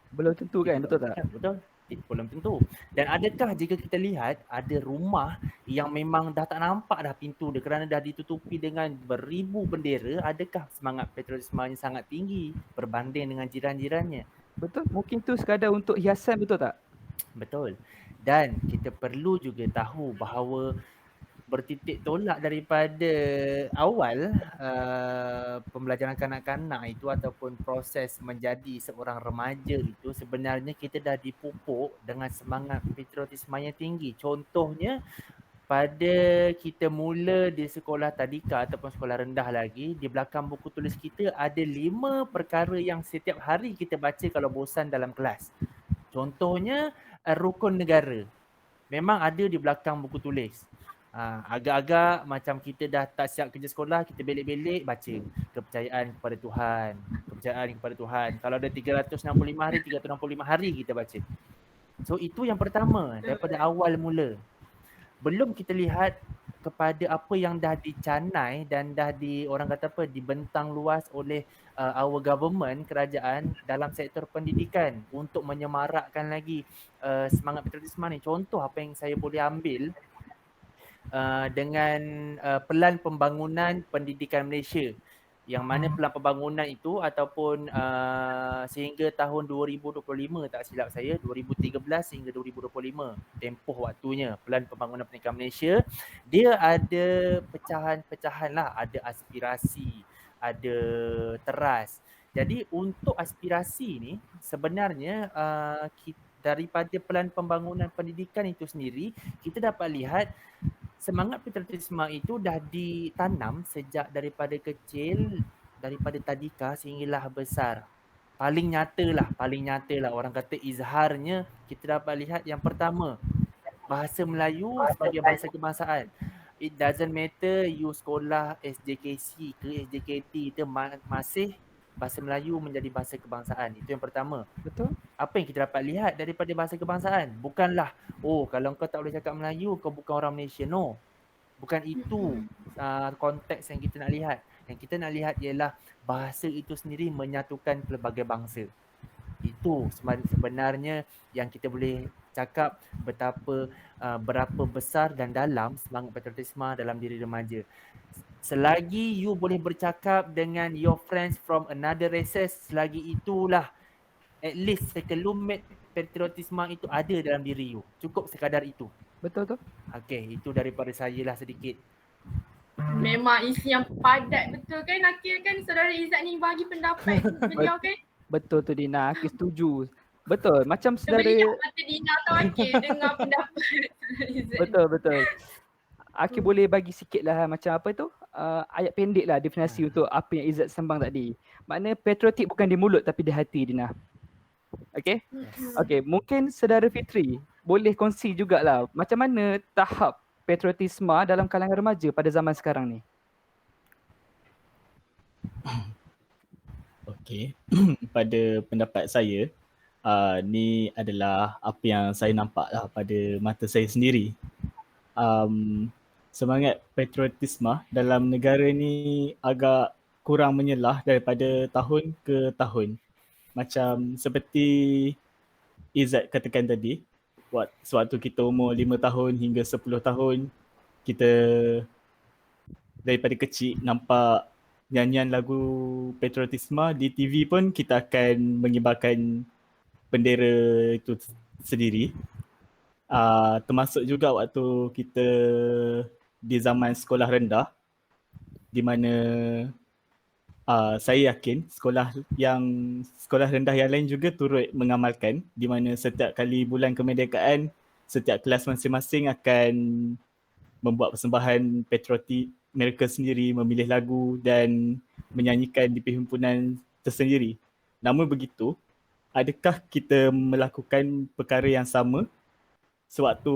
Belum tentu kan, betul tak? Betul, belum tentu. Dan adakah jika kita lihat ada rumah yang memang dah tak nampak dah pintu dia kerana dah ditutupi dengan beribu bendera, adakah semangat patriotismenya sangat tinggi berbanding dengan jiran-jirannya? Betul, mungkin tu sekadar untuk hiasan, betul tak? Betul. Dan kita perlu juga tahu bahawa bertitik tolak daripada awal pembelajaran kanak-kanak itu ataupun proses menjadi seorang remaja itu, sebenarnya kita dah dipupuk dengan semangat patriotismenya tinggi. Contohnya pada kita mula di sekolah tadika ataupun sekolah rendah lagi, di belakang buku tulis kita ada 5 perkara yang setiap hari kita baca kalau bosan dalam kelas. Contohnya rukun negara. Memang ada di belakang buku tulis. Agak-agak macam kita dah tak siap kerja sekolah, kita belik-belik baca kepercayaan kepada Tuhan, kepercayaan kepada Tuhan. Kalau ada 365 hari, 365 hari kita baca. So itu yang pertama daripada awal mula. Belum kita lihat kepada apa yang dah dicanai dan dah orang kata apa, dibentang luas oleh our government, kerajaan dalam sektor pendidikan untuk menyemarakkan lagi semangat patriotisme ni. Contoh apa yang saya boleh ambil dengan Pelan Pembangunan Pendidikan Malaysia, yang mana pelan pembangunan itu ataupun sehingga tahun 2025 tak silap saya, 2013 hingga 2025 tempoh waktunya Pelan Pembangunan Pendidikan Malaysia, dia ada pecahan-pecahan lah, ada aspirasi, ada teras. Jadi untuk aspirasi ni sebenarnya daripada Pelan Pembangunan Pendidikan itu sendiri, kita dapat lihat semangat patriotisme itu dah ditanam sejak daripada kecil, daripada tadika sehinggalah besar. paling nyata lah orang kata izharnya, kita dapat lihat yang pertama, bahasa Melayu sebagai bahasa kebangsaan. It doesn't matter you sekolah SJKC ke SJKT, itu masih bahasa Melayu menjadi bahasa kebangsaan. Itu yang pertama. Betul. Apa yang kita dapat lihat daripada bahasa kebangsaan? Bukanlah, oh kalau kau tak boleh cakap Melayu, kau bukan orang Malaysia. No. Bukan itu konteks yang kita nak lihat. Yang kita nak lihat ialah bahasa itu sendiri menyatukan pelbagai bangsa. Itu sebenarnya yang kita boleh cakap betapa berapa besar dan dalam semangat patriotisme dalam diri remaja. Selagi you boleh bercakap dengan your friends from another races, selagi itulah at least sekelumit patriotisme itu ada dalam diri you. Cukup sekadar itu. Betul tu. Okey, itu daripada saya lah sedikit. Memang isi yang padat betul kan Akil kan, saudara Izzat ni bagi pendapat beliau kan. Betul tu Dina, Akil setuju. Betul, macam saudara Terbeliak mata Dina atau Akil dengar pendapat saudara Izzat. betul. Akil boleh bagi sikit lah macam apa tu, ayat pendek lah definisi untuk apa yang Izzat sembang tadi. Maknanya patriotik bukan di mulut tapi di hati Dina. Okay? Okay, mungkin saudara Fitri boleh kongsi jugalah macam mana tahap patriotisme dalam kalangan remaja pada zaman sekarang ni. Okey, pada pendapat saya, ni adalah apa yang saya nampak lah pada mata saya sendiri. Semangat patriotisme dalam negara ni agak kurang menyelah daripada tahun ke tahun. Macam seperti Izzat katakan tadi, sewaktu kita umur 5 tahun hingga 10 tahun, kita daripada kecil nampak nyanyian lagu patriotisme di TV pun kita akan mengibarkan bendera itu sendiri. Termasuk juga waktu kita di zaman sekolah rendah, di mana saya yakin sekolah rendah yang lain juga turut mengamalkan, di mana setiap kali bulan kemerdekaan, setiap kelas masing-masing akan membuat persembahan patriotik mereka sendiri, memilih lagu dan menyanyikan di perhimpunan tersendiri. Namun begitu, adakah kita melakukan perkara yang sama sewaktu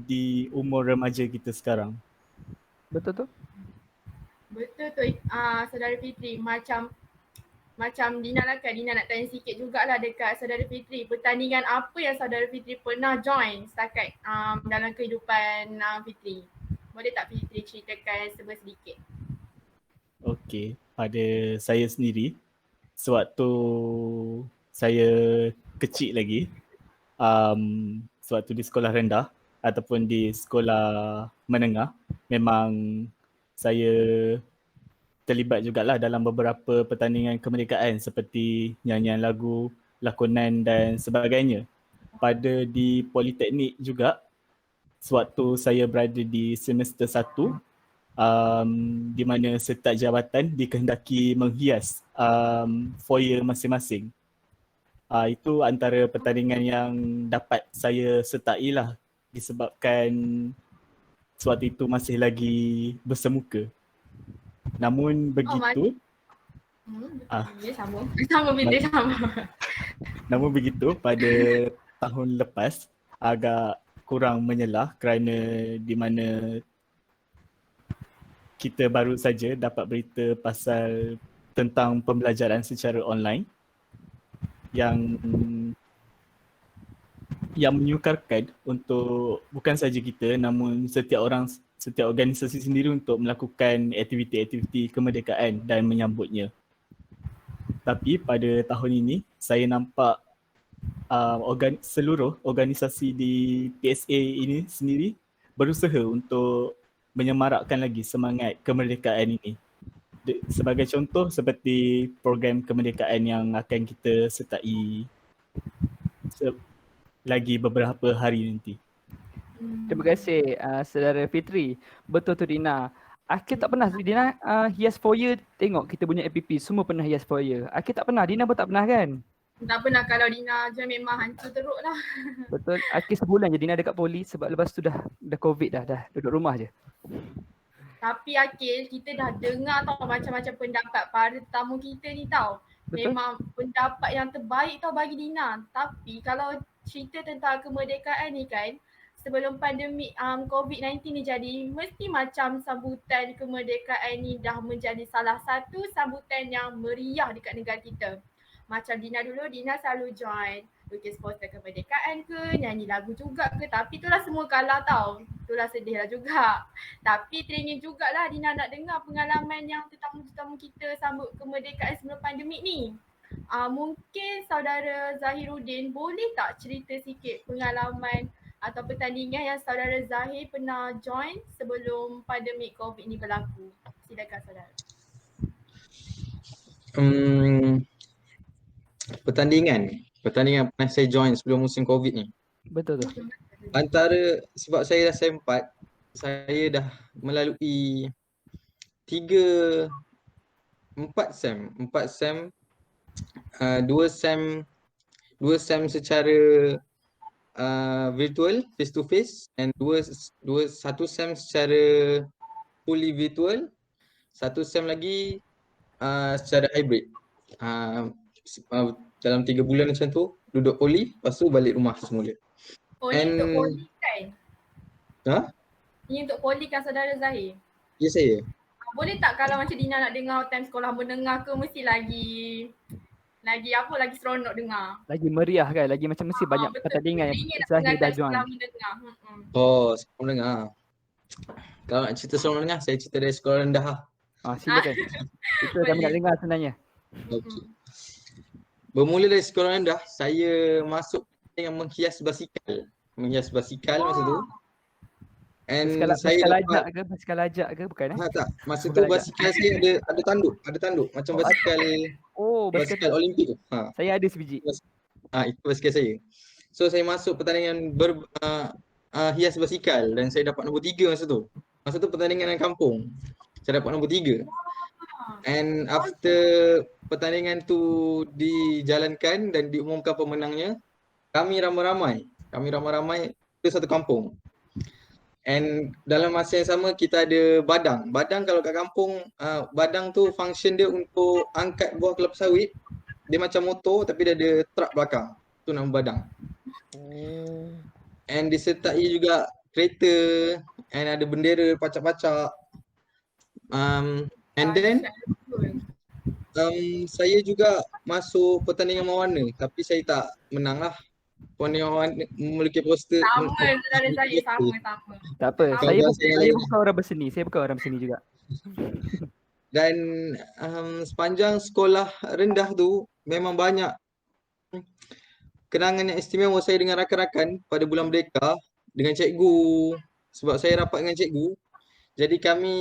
di umur remaja kita sekarang? Betul tu? Betul tu saudara Fitri, macam Dina lah kan, Dina nak tanya sikit jugalah dekat saudara Fitri. Pertandingan apa yang saudara Fitri pernah join setakat dalam kehidupan Fitri? Boleh tak Fitri ceritakan sedikit? Okey, pada saya sendiri, sewaktu saya kecil lagi, sewaktu di sekolah rendah ataupun di sekolah menengah, memang saya terlibat jugalah dalam beberapa pertandingan kemerdekaan seperti nyanyian lagu, lakonan dan sebagainya. Pada di Politeknik juga, sewaktu saya berada di semester 1, di mana setiap jabatan dikehendaki menghias foyer masing-masing. Itu antara pertandingan yang dapat saya sertai lah, disebabkan sewaktu itu masih lagi bersemuka. Namun begitu, namun begitu pada tahun lepas agak kurang menyelah kerana di mana kita baru saja dapat berita pasal tentang pembelajaran secara online yang menyukarkan untuk bukan saja kita namun setiap organisasi sendiri untuk melakukan aktiviti-aktiviti kemerdekaan dan menyambutnya. Tapi pada tahun ini saya nampak seluruh organisasi di PSA ini sendiri berusaha untuk menyemarakkan lagi semangat kemerdekaan ini. Sebagai contoh seperti program kemerdekaan yang akan kita sertai lagi beberapa hari nanti. Terima kasih saudara Fitri. Betul tu Dina. Akil tak pernah Dina hias foyer, tengok kita punya APP semua pernah hias foyer. Akil tak pernah, Dina pun tak pernah kan? Tak pernah, kalau Dina je memang hancur teruk lah. Betul. Akil sebulan je Dina dekat poli sebab lepas tu dah COVID dah duduk rumah je. Tapi Akil, kita dah dengar tau macam-macam pendapat para tetamu kita ni tau. Betul? Memang pendapat yang terbaik tau bagi Dina. Tapi kalau cerita tentang kemerdekaan ni kan, sebelum pandemik COVID-19 ni jadi, mesti macam sambutan kemerdekaan ni dah menjadi salah satu sambutan yang meriah dekat negara kita. Macam Dina dulu, Dina selalu join lukis poster kemerdekaan ke, nyanyi lagu juga ke, tapi itulah semua kalah tau. Itulah sedih lah juga. Tapi teringin jugalah Dina nak dengar pengalaman yang tetamu-tetamu kita sambut kemerdekaan sebelum pandemik ni. Mungkin saudara Zahiruddin boleh tak cerita sikit pengalaman atau pertandingan yang saudara Zahir pernah join sebelum pandemik COVID ni berlaku? Silakan saudara. Pertandingan pernah saya join sebelum musim COVID ni. Betul tu. Antara sebab saya dah SEM 4, saya dah melalui 4 SEM, 2 SEM secara virtual face to face, and 1 SEM secara fully virtual, 1 SEM lagi secara hybrid. Dalam 3 bulan macam tu duduk poli, lepas tu balik rumah semula. Ni untuk poli kan? Ha? Ni untuk poli kan saudara Zahir? Ya, saya. Boleh tak kalau macam Dina nak dengar time sekolah menengah ke, mesti lagi seronok dengar. Lagi meriah kan, lagi macam mesti banyak pertandingan yang Zahir dah join. Sekolah menengah. Kalau nak cerita sekolah menengah, saya cerita dari sekolah rendah lah. Silakan. Itu kami nak dengar sebenarnya. Okay. Bermula dari sekolah rendah, saya masuk dengan menghias basikal masa tu. And basikal lajak ke bukan? Tak. Masa tu basikal saya ada tanduk macam basikal Olimpik tu. Saya ada sebiji. Itu basikal saya. So saya masuk pertandingan hias basikal dan saya dapat nombor 3 masa tu. Masa tu pertandingan dalam kampung. Saya dapat nombor 3. And after pertandingan tu dijalankan dan diumumkan pemenangnya, kami ramai-ramai ke satu kampung. And dalam masa yang sama kita ada badang. Badang kalau kat kampung, badang tu function dia untuk angkat buah kelapa sawit. Dia macam motor tapi dia ada truk belakang. Tu nama badang. And disertai juga kereta, and ada bendera pacak-pacak. And then saya juga masuk pertandingan mewarna, tapi saya tak menang lah. Pertandingan mewarna memiliki poster. Sama saudara saya, sama. Tak apa, saya bukan orang berseni, juga. Dan sepanjang sekolah rendah tu memang banyak kenangan yang istimewa saya dengan rakan-rakan pada bulan Merdeka, dengan cikgu, sebab saya rapat dengan cikgu. Jadi kami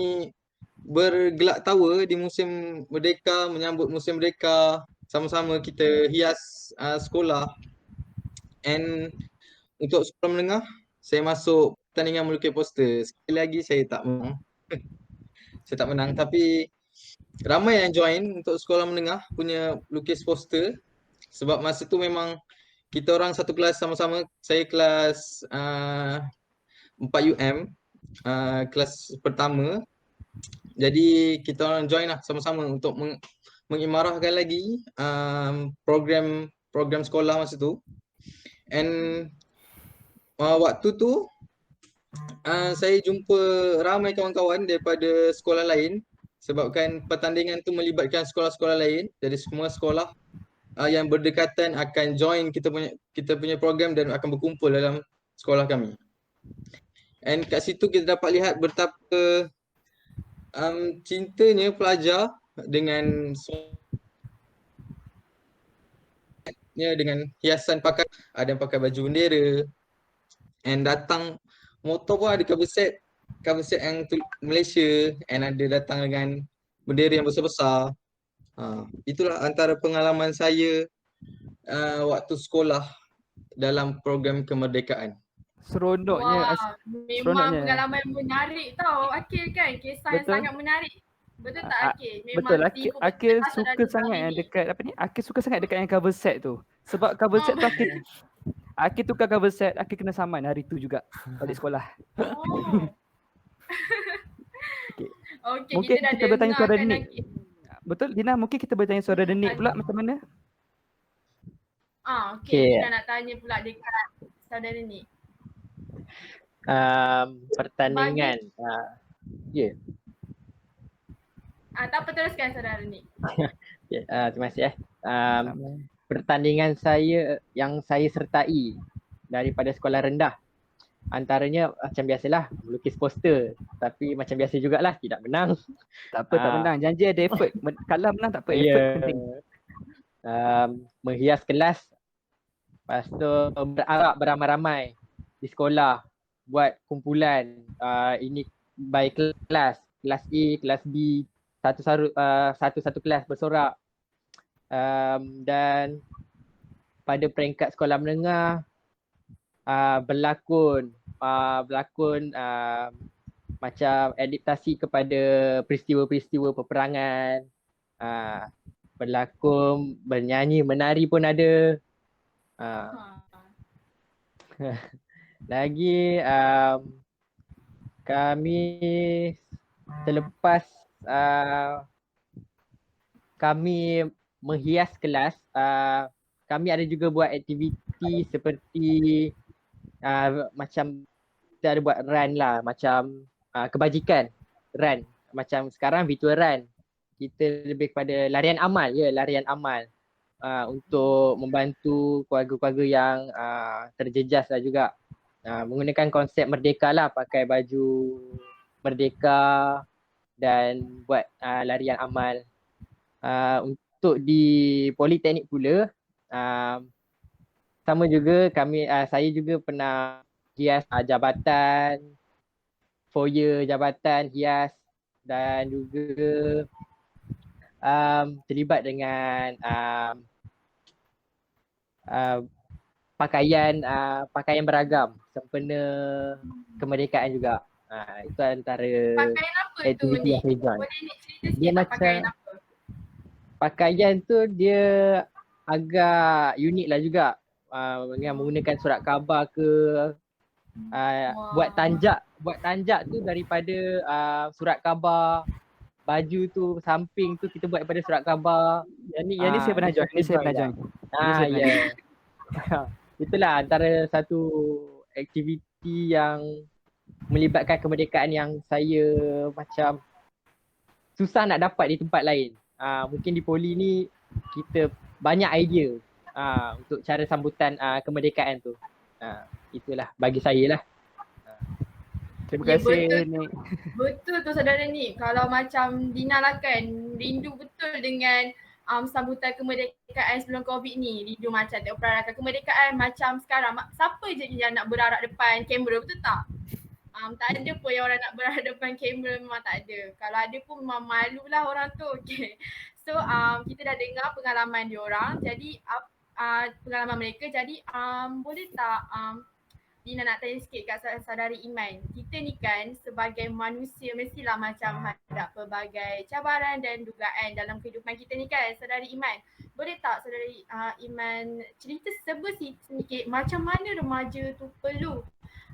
bergelak tawa di musim Merdeka, menyambut musim Merdeka, sama-sama kita hias sekolah. And untuk sekolah menengah, saya masuk pertandingan melukis poster. Sekali lagi saya tak menang. Saya tak menang, tapi ramai yang join untuk sekolah menengah punya lukis poster. Sebab masa tu memang kita orang satu kelas sama-sama. Saya kelas 4 UM, kelas pertama. Jadi kita orang join lah sama-sama untuk mengimarahkan lagi program sekolah masa tu. And waktu tu saya jumpa ramai kawan-kawan daripada sekolah lain, sebabkan pertandingan tu melibatkan sekolah-sekolah lain. Jadi semua sekolah yang berdekatan akan join kita punya program dan akan berkumpul dalam sekolah kami. And kat situ kita dapat lihat betapa cintanya pelajar dengan hiasan pakai, ada yang pakai baju bendera, and datang motor pun ada cover set yang Malaysia, and ada datang dengan bendera yang besar-besar. Itulah antara pengalaman saya waktu sekolah dalam program kemerdekaan. Seronoknya. Memang pengalaman menarik tau Akil kan, kisah yang sangat menarik. Betul tak Akil? Betul, Akil suka sangat yang dekat Akil suka sangat dekat yang cover set tu. Sebab cover set tu Akil tukar cover set, Akil kena saman hari tu juga balik sekolah. Okay, mungkin kita bertanya kepada Nick. Betul Dina, mungkin kita boleh tanya saudara Nik pula macam mana? Okay. Kita nak tanya pula dekat saudara ni. Pertandingan. Ya. Tak apa, teruskan saudara ni. Okay, terima kasih. Pertandingan saya yang saya sertai daripada sekolah rendah, antaranya macam biasalah melukis poster, tapi macam biasa jugalah tidak menang. Tak apa, tak menang. Janji ada effort. Kalah menang tak apa, effort penting. Menghias kelas, lepas tu berarak beramai-ramai di sekolah, buat kumpulan, ini by kelas, kelas A, kelas B, satu kelas bersorak. Dan pada peringkat sekolah menengah, berlakon macam adaptasi kepada peristiwa-peristiwa peperangan, berlakon, bernyanyi, menari pun ada. Lagi kami selepas kami menghias kelas, kami ada juga buat aktiviti seperti macam kita ada buat run lah, macam kebajikan run, macam sekarang virtual run. Kita lebih kepada larian amal, larian amal untuk membantu keluarga-keluarga yang terjejas lah juga. Menggunakan konsep merdeka lah, pakai baju merdeka dan buat larian amal. Untuk di Politeknik pula, sama juga saya juga pernah hias jabatan, foyer jabatan hias, dan juga terlibat dengan pakaian beragam sempena kemerdekaan juga. Itu antara Pakaian apa tu aktiviti ni? yang saya join. Boleh ni cerita Dia sikit tak macam pakaian apa? pakaian tu dia agak unik lah juga. Dengan menggunakan surat khabar ke, buat tanjak tu daripada surat khabar. Baju tu samping tu kita buat daripada surat khabar. Yang ni saya pernah join. Ya. Itulah antara satu aktiviti yang melibatkan kemerdekaan yang saya macam susah nak dapat di tempat lain. Mungkin di Poli ni kita banyak idea untuk cara sambutan kemerdekaan tu. Itulah bagi saya lah. Terima kasih Nik. Betul tu saudara ni. Kalau macam Dina lah kan, rindu betul dengan sambutan kemerdekaan sebelum COVID ni. Rindu macam tengok perarakan kemerdekaan macam sekarang. Siapa je yang nak berarak depan kamera, betul tak? Tak ada pun yang orang nak berarak depan kamera, memang tak ada. Kalau ada pun memang malu lah orang tu. Okay. So kita dah dengar pengalaman diorang. Jadi pengalaman mereka. Jadi boleh tak Dina nak tanya sikit kat saudari Iman. Kita ni kan sebagai manusia mestilah macam hadap pelbagai cabaran dan dugaan dalam kehidupan kita ni kan, saudari Iman. Boleh tak saudari Iman cerita sedikit macam mana remaja tu perlu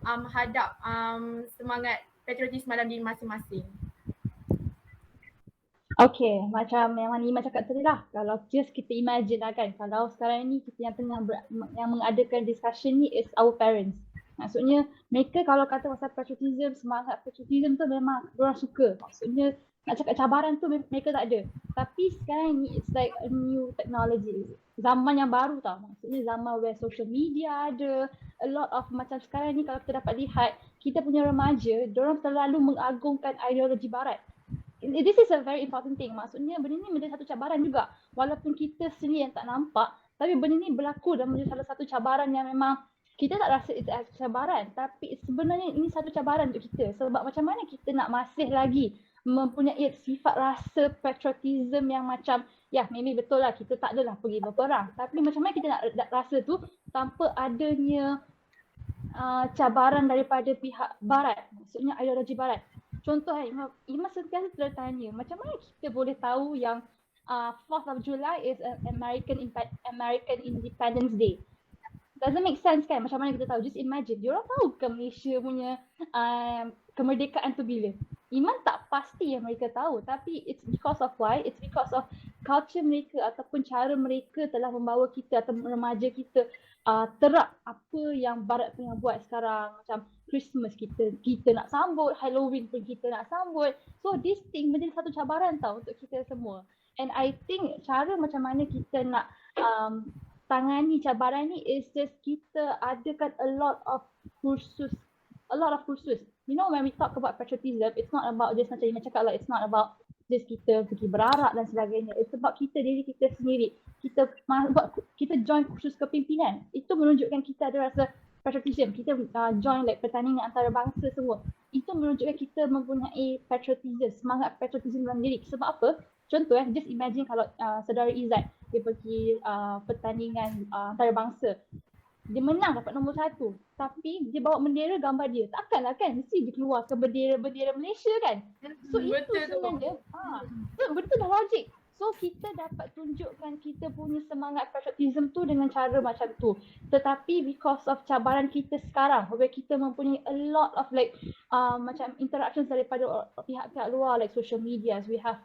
hadap semangat patriotisme dalam diri masing-masing? Okay, macam yang Iman cakap tadi lah. Kalau just kita imagine lah kan, kalau sekarang ni kita yang tengah yang mengadakan discussion ni is our parents. Maksudnya mereka kalau kata pasal patriotism, semangat patriotism tu memang diorang suka. Maksudnya nak cakap cabaran tu mereka tak ada. Tapi sekarang ni it's like a new technology. Zaman yang baru tau. Maksudnya zaman where social media ada. A lot of macam sekarang ni kalau kita dapat lihat, kita punya remaja, diorang terlalu mengagungkan ideologi barat. This is a very important thing. Maksudnya benda ni menjadi satu cabaran juga. Walaupun kita sendiri yang tak nampak, tapi benda ni berlaku dan menjadi salah satu cabaran yang memang kita tak rasa itu cabaran, tapi sebenarnya ini satu cabaran untuk kita. Sebab macam mana kita nak masih lagi mempunyai sifat rasa patriotism yang macam, ya maybe betul lah kita tak adalah pergi berperang, tapi macam mana kita nak rasa tu tanpa adanya cabaran daripada pihak barat, maksudnya ideologi barat. Contoh Iman sentiasa tertanya, macam mana kita boleh tahu yang 4th of July is American Independence Day? Doesn't make sense kan? Macam mana kita tahu? Just imagine. Diorang tahu ke Malaysia punya kemerdekaan tu bila? Iman tak pasti yang mereka tahu, tapi it's because of why? It's because of culture mereka ataupun cara mereka telah membawa kita atau remaja kita terap apa yang barat tengah buat sekarang. Macam Christmas kita nak sambut, Halloween pun kita nak sambut. So this thing menjadi satu cabaran tau untuk kita semua. And I think cara macam mana kita nak tangani cabaran ni is just kita adakan a lot of kursus. You know, when we talk about patriotism, it's not about just macam Iman cakap lah, it's not about just kita pergi berarak dan sebagainya. It's about diri kita sendiri. Kita join kursus kepimpinan. Itu menunjukkan kita ada rasa patriotism. Kita join like pertandingan antarabangsa semua. Itu menunjukkan kita mempunyai patriotism, semangat patriotism dalam diri. Sebab apa? Contoh just imagine kalau saudara Izzat dia pergi pertandingan antarabangsa. Dia menang dapat nombor 1, tapi dia bawa bendera gambar dia. Takkanlah kan mesti dia keluarkan bendera Malaysia kan. So itu sebenarnya betul dah logik. So kita dapat tunjukkan kita punya semangat patriotism tu dengan cara macam tu. Tetapi because of cabaran kita sekarang, where kita mempunyai a lot of like macam interactions daripada pihak-pihak luar like social media, we have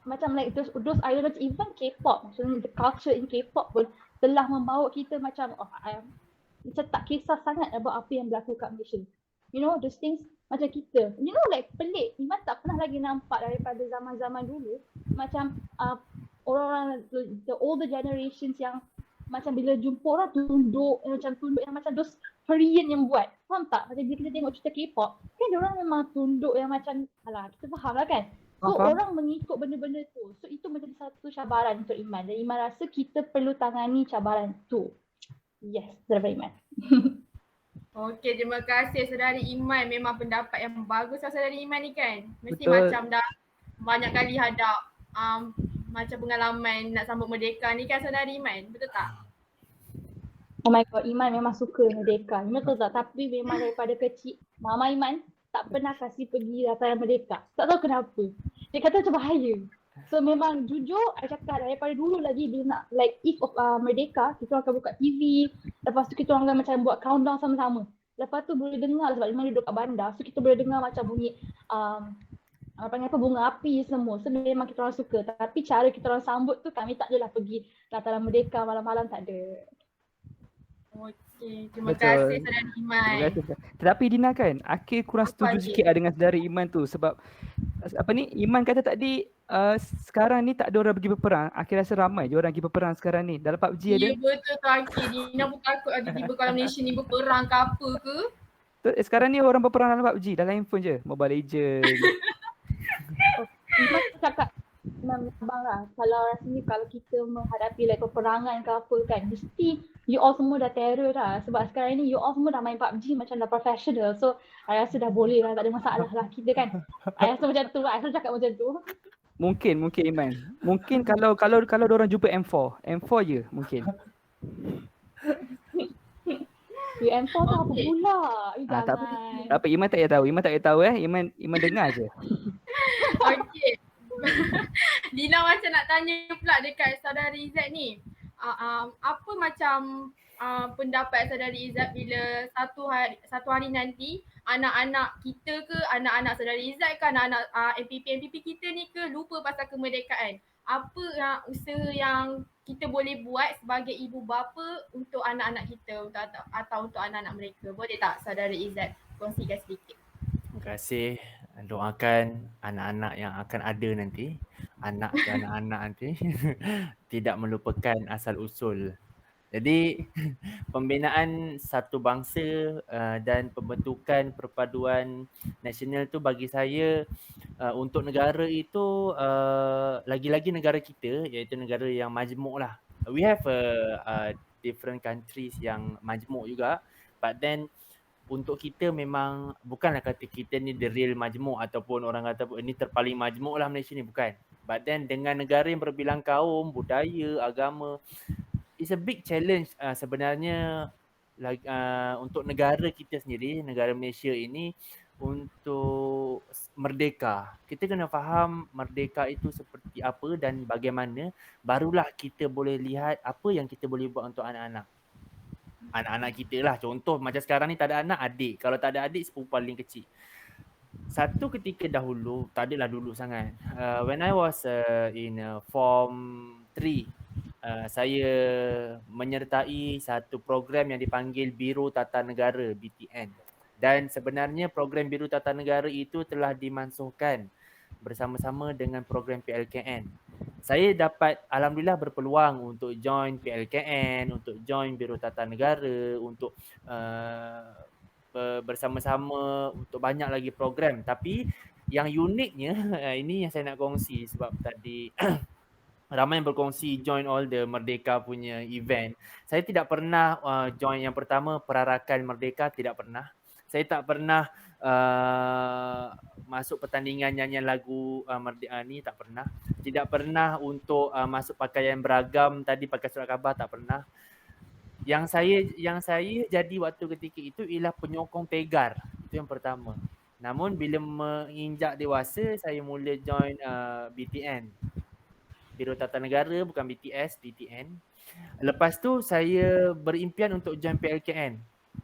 macam like those idols, even K-pop, maksudnya the culture in K-pop pun telah membawa kita macam macam tak kisah sangat about apa yang berlaku kat Malaysia. You know, those things macam kita. You know, like pelik. Iman tak pernah lagi nampak daripada zaman-zaman dulu macam orang-orang the older generations yang macam bila jumpa orang tunduk yang macam those Korean yang buat. Faham tak? Macam bila kita tengok cerita K-pop, kan diorang memang tunduk yang macam kita faham lah kan. So orang mengikut benda-benda tu. So itu menjadi satu cabaran untuk Iman. Dan Iman rasa kita perlu tangani cabaran tu. Yes, daripada Iman. Okey, terima kasih saudari Iman. Memang pendapat yang bagus lah saudari Iman ni kan. Mesti Betul. macam dah banyak kali hadap macam pengalaman nak sambut merdeka ni kan saudari Iman. Betul tak? Oh my god, Iman memang suka merdeka. Iman tahu tak? Tapi memang daripada kecil, Mama Iman tak pernah kasih pergi dataran merdeka. Tak tahu kenapa. Dia kata macam bahaya. So memang jujur, I cakap daripada dulu lagi bila nak like eve of merdeka, kita orang akan buka TV. Lepas tu kita orang akan macam buat countdown sama-sama. Lepas tu boleh dengar sebab Iman duduk kat bandar. So kita boleh dengar macam bunyi bunga api semua. So memang kita orang suka. Tapi cara kita orang sambut tu kami tak adalah pergi dataran merdeka malam-malam, tak ada. Okey, terima Betul. kasih saudari Iman. Terima kasih. Tetapi Dina kan, Akil kurang setuju Lagi? sikit lah dengan saudara Iman tu sebab Iman kata tadi sekarang ni tak ada orang pergi berperang. Akil rasa ramai je orang pergi berperang sekarang ni. Dalam PUBG ada. Ya betul tu Akil. Dina pun takut ada tiba kalau Malaysia ni berperang ke apa ke. Sekarang ni orang berperang dalam PUBG, dalam handphone je. Mobile Legends. Iman cakap abang lah, kalau rasanya kalau kita menghadapi like peperangan ke apa kan, mesti you all semua dah terror dah. Sebab sekarang ni you all semua dah main PUBG macam dah professional. So I rasa dah boleh lah, tak ada masalah lah kita kan. I rasa macam tu lah, I rasa cakap macam tu. Mungkin Iman. Mungkin kalau orang jumpa M4 je mungkin. M4 tu apa pula? Tak apa, Iman tak payah tahu. Iman dengar je. Okey. Dina macam nak tanya pula dekat saudari Izzat ni. Apa macam pendapat saudari Izzat bila satu hari nanti anak-anak kita ke, anak-anak saudari Izzat ke, anak-anak MPP kita ni ke lupa pasal kemerdekaan. Apa usaha yang kita boleh buat sebagai ibu bapa untuk anak-anak kita atau untuk anak-anak mereka? Boleh tak saudari Izzat kongsikan sedikit? Terima kasih. Doakan anak-anak yang akan ada nanti, anak ke anak-anak nanti tidak melupakan asal usul. Jadi pembinaan satu bangsa dan pembentukan perpaduan nasional tu bagi saya untuk negara itu lagi-lagi negara kita iaitu negara yang majmuk lah. We have different countries yang majmuk juga, but then untuk kita memang bukanlah kata kita ni the real majmuk ataupun orang kata ni terpaling majmuk lah Malaysia ni, bukan. But then dengan negara yang berbilang kaum, budaya, agama, it's a big challenge sebenarnya untuk negara kita sendiri, negara Malaysia ini untuk merdeka. Kita kena faham merdeka itu seperti apa dan bagaimana, barulah kita boleh lihat apa yang kita boleh buat untuk anak-anak. Anak-anak kita lah, contoh macam sekarang ni tak ada anak, adik. Kalau tak ada adik, sepupu paling kecil. Satu ketika dahulu, tak adalah dulu sangat. When I was in form 3, saya menyertai satu program yang dipanggil Biro Tata Negara BTN. Dan sebenarnya program Biro Tata Negara itu telah dimansuhkan bersama-sama dengan program PLKN. Saya dapat alhamdulillah berpeluang untuk join PLKN, untuk join Biro Tata Negara, untuk bersama-sama untuk banyak lagi program. Tapi yang uniknya ini yang saya nak kongsi sebab tadi ramai yang berkongsi join all the Merdeka punya event. Saya tidak pernah join yang pertama perarakan Merdeka, tidak pernah. Saya tak pernah masuk pertandingan nyanyian lagu Merdeka ni, tak pernah. Tidak pernah untuk masuk pakaian beragam tadi, pakai surat khabar, tak pernah. Yang saya jadi waktu ketika itu ialah penyokong Pegar. Itu yang pertama. Namun bila menginjak dewasa, saya mula join BTN. Biro Tata Negara, bukan BTS, BTN. Lepas tu saya berimpian untuk join PLKN.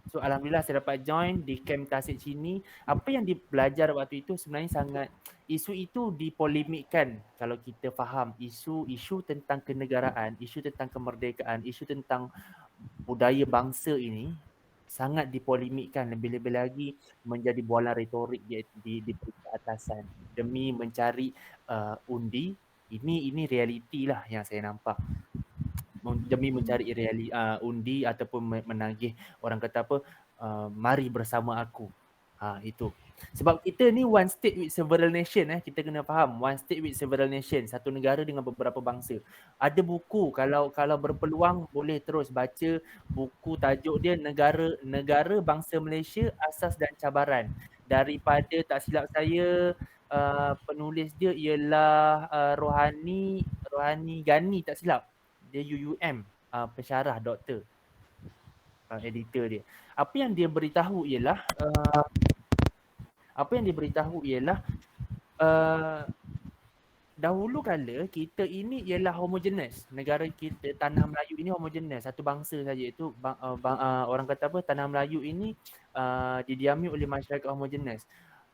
So alhamdulillah saya dapat join di Camp Tasik Chini. Apa yang dibelajar waktu itu sebenarnya sangat, isu itu dipolemikkan. Kalau kita faham isu tentang kenegaraan, isu tentang kemerdekaan, isu tentang budaya bangsa ini sangat dipolemikkan, lebih-lebih lagi menjadi bualan retorik di peringkat atasan demi mencari undi. Ini realiti lah yang saya nampak, demi mencari undi ataupun menagih, orang kata apa, mari bersama aku. Itu sebab kita ni one state with several nation. Kita kena faham, one state with several nation, satu negara dengan beberapa bangsa. Ada buku, kalau berpeluang boleh terus baca buku, tajuk dia Negara Bangsa Malaysia, Asas dan Cabaran, daripada, tak silap saya, penulis dia ialah Rohani Ghani, tak silap. Dia UUM, pensyarah, doktor, editor dia. Apa yang dia beritahu ialah dahulu kala kita ini ialah homogenes. Negara kita, tanah Melayu ini homogenes, satu bangsa saja. Itu orang kata apa, tanah Melayu ini didiami oleh masyarakat homogenes.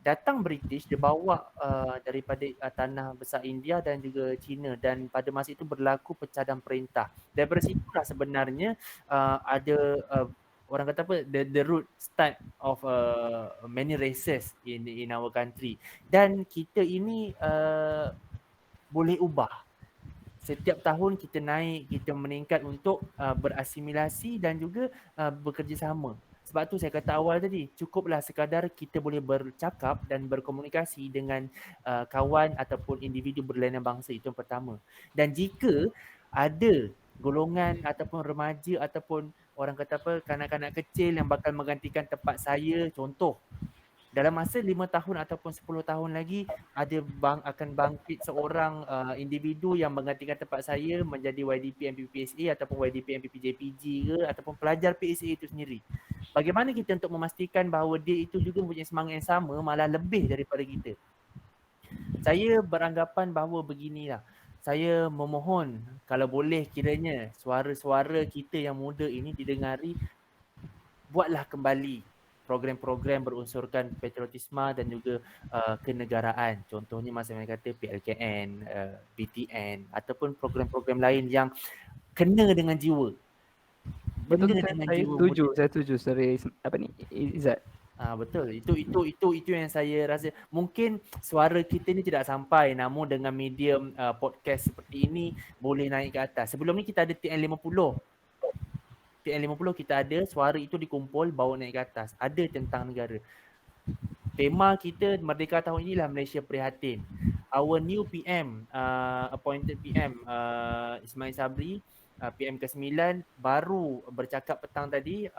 Datang British, dia bawa daripada tanah besar India dan juga China, dan pada masa itu berlaku pecah dan perintah. Daripada situlah sebenarnya ada orang kata apa, the root start of many races in our country. Dan kita ini boleh ubah. Setiap tahun kita naik, kita meningkat untuk berasimilasi dan juga bekerjasama. Sebab tu saya kata awal tadi, cukuplah sekadar kita boleh bercakap dan berkomunikasi dengan kawan ataupun individu berlainan bangsa. Itu yang pertama. Dan jika ada golongan ataupun remaja ataupun orang kata apa, kanak-kanak kecil yang bakal menggantikan tempat saya, contoh dalam masa 5 tahun ataupun 10 tahun lagi akan bangkit seorang individu yang menggantikan tempat saya menjadi YDP MPPSA ataupun YDP MPPJPG ke, ataupun pelajar PSA itu sendiri. Bagaimana kita untuk memastikan bahawa dia itu juga mempunyai semangat yang sama, malah lebih daripada kita? Saya beranggapan bahawa beginilah. Saya memohon kalau boleh kiranya suara-suara kita yang muda ini didengari, buatlah kembali program-program berunsurkan patriotisme dan juga kenegaraan. Contohnya macam saya kata PLKN, BTN ataupun program-program lain yang kena dengan jiwa. Betul, saya setuju dari apa ni, Izzat. Betul. Itu yang saya rasa mungkin suara kita ni tidak sampai, namun dengan medium podcast seperti ini boleh naik ke atas. Sebelum ni kita ada TN50. TN50 kita ada, suara itu dikumpul, bawa naik ke atas. Ada tentang negara. Tema kita Merdeka tahun inilah Malaysia Prihatin. Our new PM, appointed PM, Ismail Sabri, PM ke-9, baru bercakap petang tadi,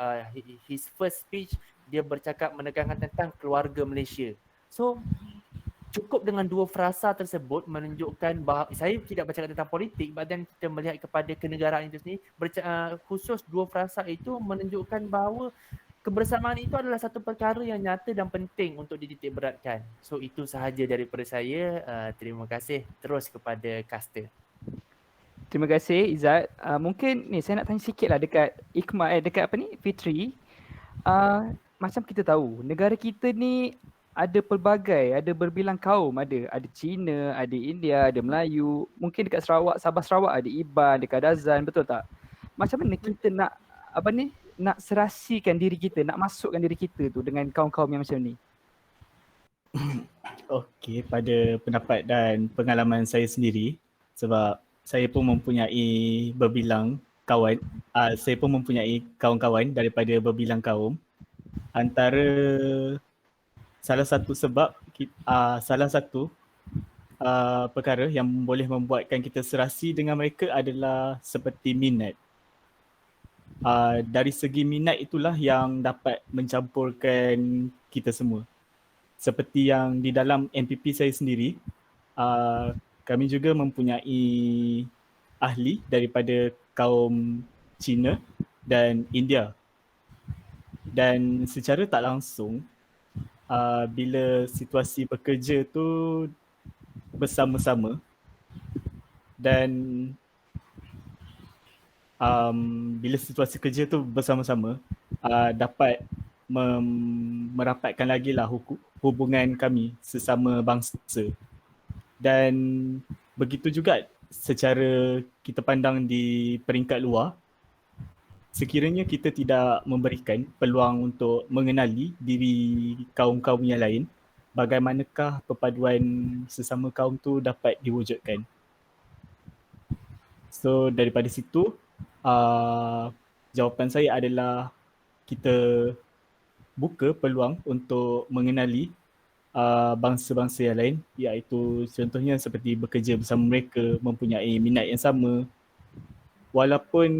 his first speech, dia bercakap menekankan tentang keluarga Malaysia. So, cukup dengan dua frasa tersebut menunjukkan bahawa, saya tidak bercakap tentang politik, dan kita melihat kepada kenegaraan itu sendiri, khusus dua frasa itu menunjukkan bahawa kebersamaan itu adalah satu perkara yang nyata dan penting untuk dititik beratkan. So itu sahaja daripada saya. Terima kasih. Terus kepada caster. Terima kasih Izzat. Mungkin ni saya nak tanya sikit lah dekat Ikmal, dekat apa ni, Fitri. Macam kita tahu negara kita ni ada pelbagai, ada berbilang kaum, ada Cina, ada India, ada Melayu, mungkin dekat Sarawak, Sabah Sarawak ada Iban, ada Kadazan, betul tak? Macam mana kita nak nak serasikan diri kita, nak masukkan diri kita tu dengan kaum-kaum yang macam ni? Okey, pada pendapat dan pengalaman saya sendiri, sebab saya pun mempunyai berbilang kawan, saya pun mempunyai kawan-kawan daripada berbilang kaum. Antara salah satu sebab, salah satu perkara yang boleh membuatkan kita serasi dengan mereka adalah seperti minat. Dari segi minat itulah yang dapat mencampurkan kita semua. Seperti yang di dalam MPP saya sendiri, kami juga mempunyai ahli daripada kaum Cina dan India. Dan secara tak langsung, bila situasi bekerja tu bersama-sama dan bila situasi kerja tu bersama-sama, dapat merapatkan lagi lah hubungan kami sesama bangsa. Dan begitu juga secara kita pandang di peringkat luar, sekiranya kita tidak memberikan peluang untuk mengenali diri kaum-kaum yang lain, bagaimanakah perpaduan sesama kaum tu dapat diwujudkan. So daripada situ, jawapan saya adalah kita buka peluang untuk mengenali bangsa-bangsa yang lain, iaitu contohnya seperti bekerja bersama mereka, mempunyai minat yang sama. Walaupun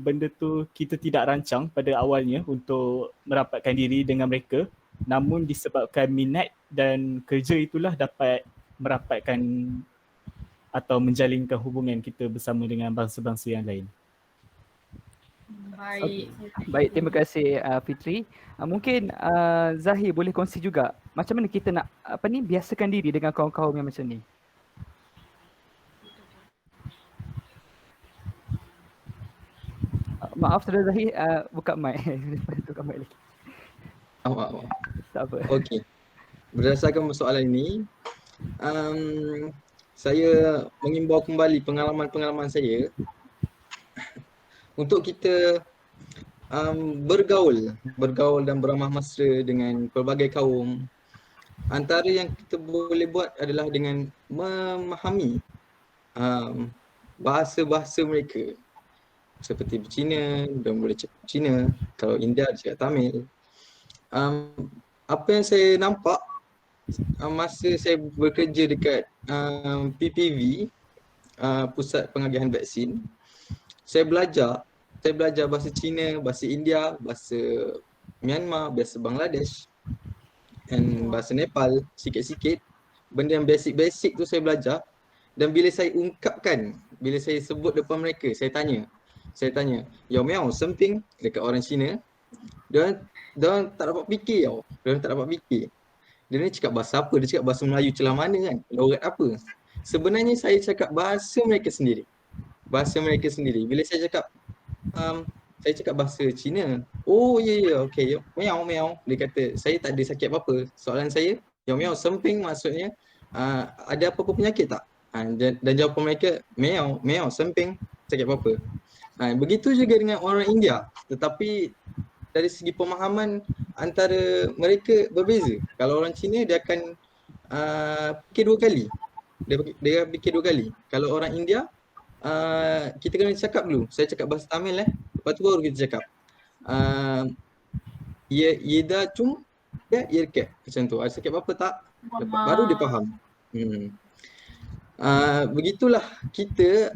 benda tu kita tidak rancang pada awalnya untuk merapatkan diri dengan mereka, namun disebabkan minat dan kerja itulah dapat merapatkan atau menjalinkan hubungan kita bersama dengan bangsa-bangsa yang lain. Baik. Baik, terima kasih Fitri. Mungkin Zahir boleh kongsi juga macam mana kita nak biasakan diri dengan kaum-kaum yang macam ni. Maaf Saudara Zahir, buka mic. Buka mic lagi. Tak apa. Okey. Berdasarkan soalan ini, saya mengimbau kembali pengalaman-pengalaman saya untuk kita bergaul dan beramah mesra dengan pelbagai kaum. Antara yang kita boleh buat adalah dengan memahami bahasa-bahasa mereka. Seperti Cina, dan boleh cakap Cina. Kalau India, dia cakap Tamil. Apa yang saya nampak masa saya bekerja dekat PPV, Pusat Pengagihan Vaksin, saya belajar bahasa Cina, bahasa India, bahasa Myanmar, bahasa Bangladesh dan bahasa Nepal sikit-sikit. Benda yang basic-basic tu saya belajar, dan bila saya ungkapkan, bila saya sebut depan mereka, saya tanya, Yao Miao Semping dekat orang Cina, dia tak dapat fikir tau. Dia tak dapat fikir. Dia ni cakap bahasa apa? Dia cakap bahasa Melayu celah mana kan? Logat apa? Sebenarnya saya cakap bahasa mereka sendiri. Bila saya cakap bahasa Cina. Oh ya, okey. Miao. Dia kata, saya tak ada sakit apa-apa. Soalan saya, Yao Miao Semping maksudnya ada apa-apa penyakit tak? Dan jawapan mereka, Miao Semping, sakit apa-apa. Begitu juga dengan orang India, tetapi dari segi pemahaman antara mereka berbeza. Kalau orang Cina dia akan fikir dua kali. Dia fikir dua kali. Kalau orang India, kita kena cakap dulu. Saya cakap bahasa Tamil lepas tu baru kita cakap. Yeda cum ya irke macam tu. Ada sakit apa tak? Baru dia faham. Begitulah kita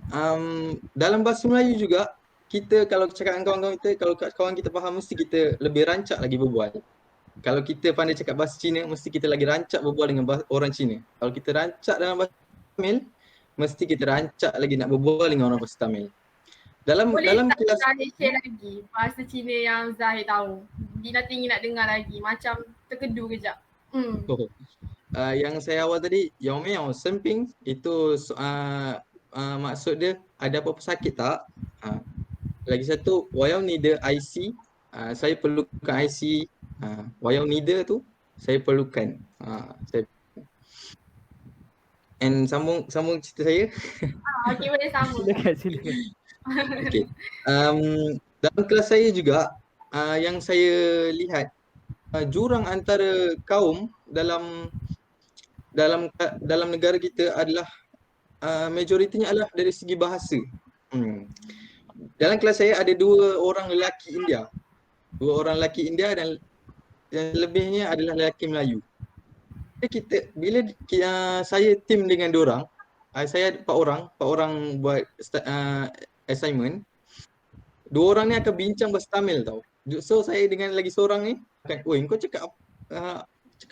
dalam bahasa Melayu juga, kita kalau cakap dengan kawan-kawan kita, kalau kawan kita faham, mesti kita lebih rancak lagi berbual. Kalau kita pandai cakap bahasa Cina, mesti kita lagi rancak berbual dengan orang Cina. Kalau kita rancak dalam bahasa Tamil, mesti kita rancak lagi nak berbual dengan orang bahasa Tamil. Dalam kelas Zahir share lagi bahasa Cina yang Zahir tahu. Dina tinggi nak dengar lagi, macam terkedu kejap. Yang saya awal tadi, Yao Miao Semping, itu maksud dia ada apa-apa sakit tak? Lagi satu, Wayao Nida IC, saya perlukan IC. Wayao Nida tu saya perlukan. And sambung cerita saya. Okey, boleh sambung. Silakan. Okey. Dalam kelas saya juga yang saya lihat jurang antara kaum dalam negara kita adalah majoritinya adalah dari segi bahasa. Dalam kelas saya ada dua orang lelaki India dan yang lebihnya adalah lelaki Melayu. Bila saya tim dengan diorang, saya ada 4 orang buat assignment. 2 orang ni akan bincang bahasa Tamil tau. So saya dengan lagi seorang ni akan, "Oi, kau cakap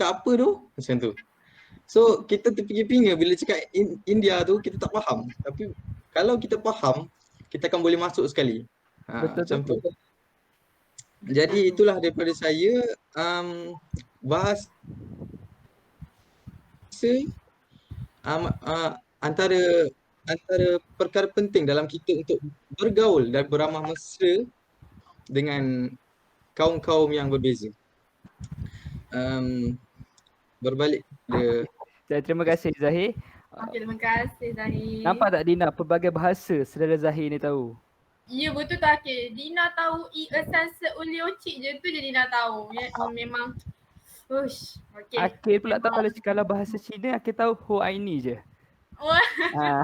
apa tu?" Macam tu. So kita terpinga-pinga bila cakap India tu kita tak faham. Tapi kalau kita faham, kita akan boleh masuk sekali. Macam tu. Jadi itulah daripada saya, bahasa antara perkara penting dalam kita untuk bergaul dan beramah mesra dengan kaum-kaum yang berbeza. Berbalik ke Terima kasih Zahir. Okey, terima kasih Zahir. Nampak tak Dina, pelbagai bahasa saudara Zahir ni tahu. Ya, betul tak Akil? Dina tahu e-essence uliocik je tu je Dina tahu. Memang okey. Akil pula tahu kalau bahasa Cina Akil tahu Ho Aini je. Wah, Ah.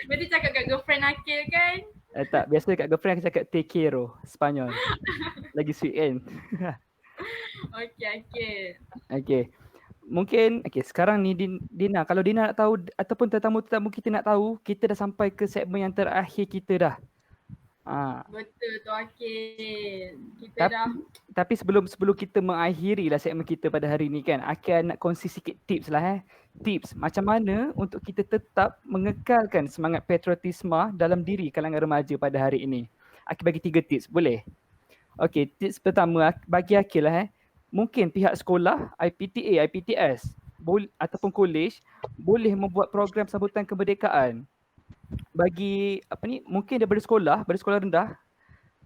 berarti cakap kat girlfriend Akil kan? Tak, biasa kat girlfriend aku cakap te quiero, Sepanyol. Lagi sweet kan? Okey Akil. Okay. Mungkin sekarang ni Dina, kalau Dina nak tahu ataupun tetamu-tetamu kita nak tahu, kita dah sampai ke segmen yang terakhir kita dah. Betul tu Akil. Kita dah Tapi sebelum kita mengakhiri lah segmen kita pada hari ni kan, Akil nak kongsi sikit tips lah Tips macam mana untuk kita tetap mengekalkan semangat patriotisme dalam diri kalangan remaja pada hari ini. Akil bagi 3 tips, boleh? Okey, tips pertama bagi Akil lah mungkin pihak sekolah, IPTA, IPTS ataupun kolej boleh membuat program sambutan kemerdekaan. Bagi mungkin daripada sekolah rendah,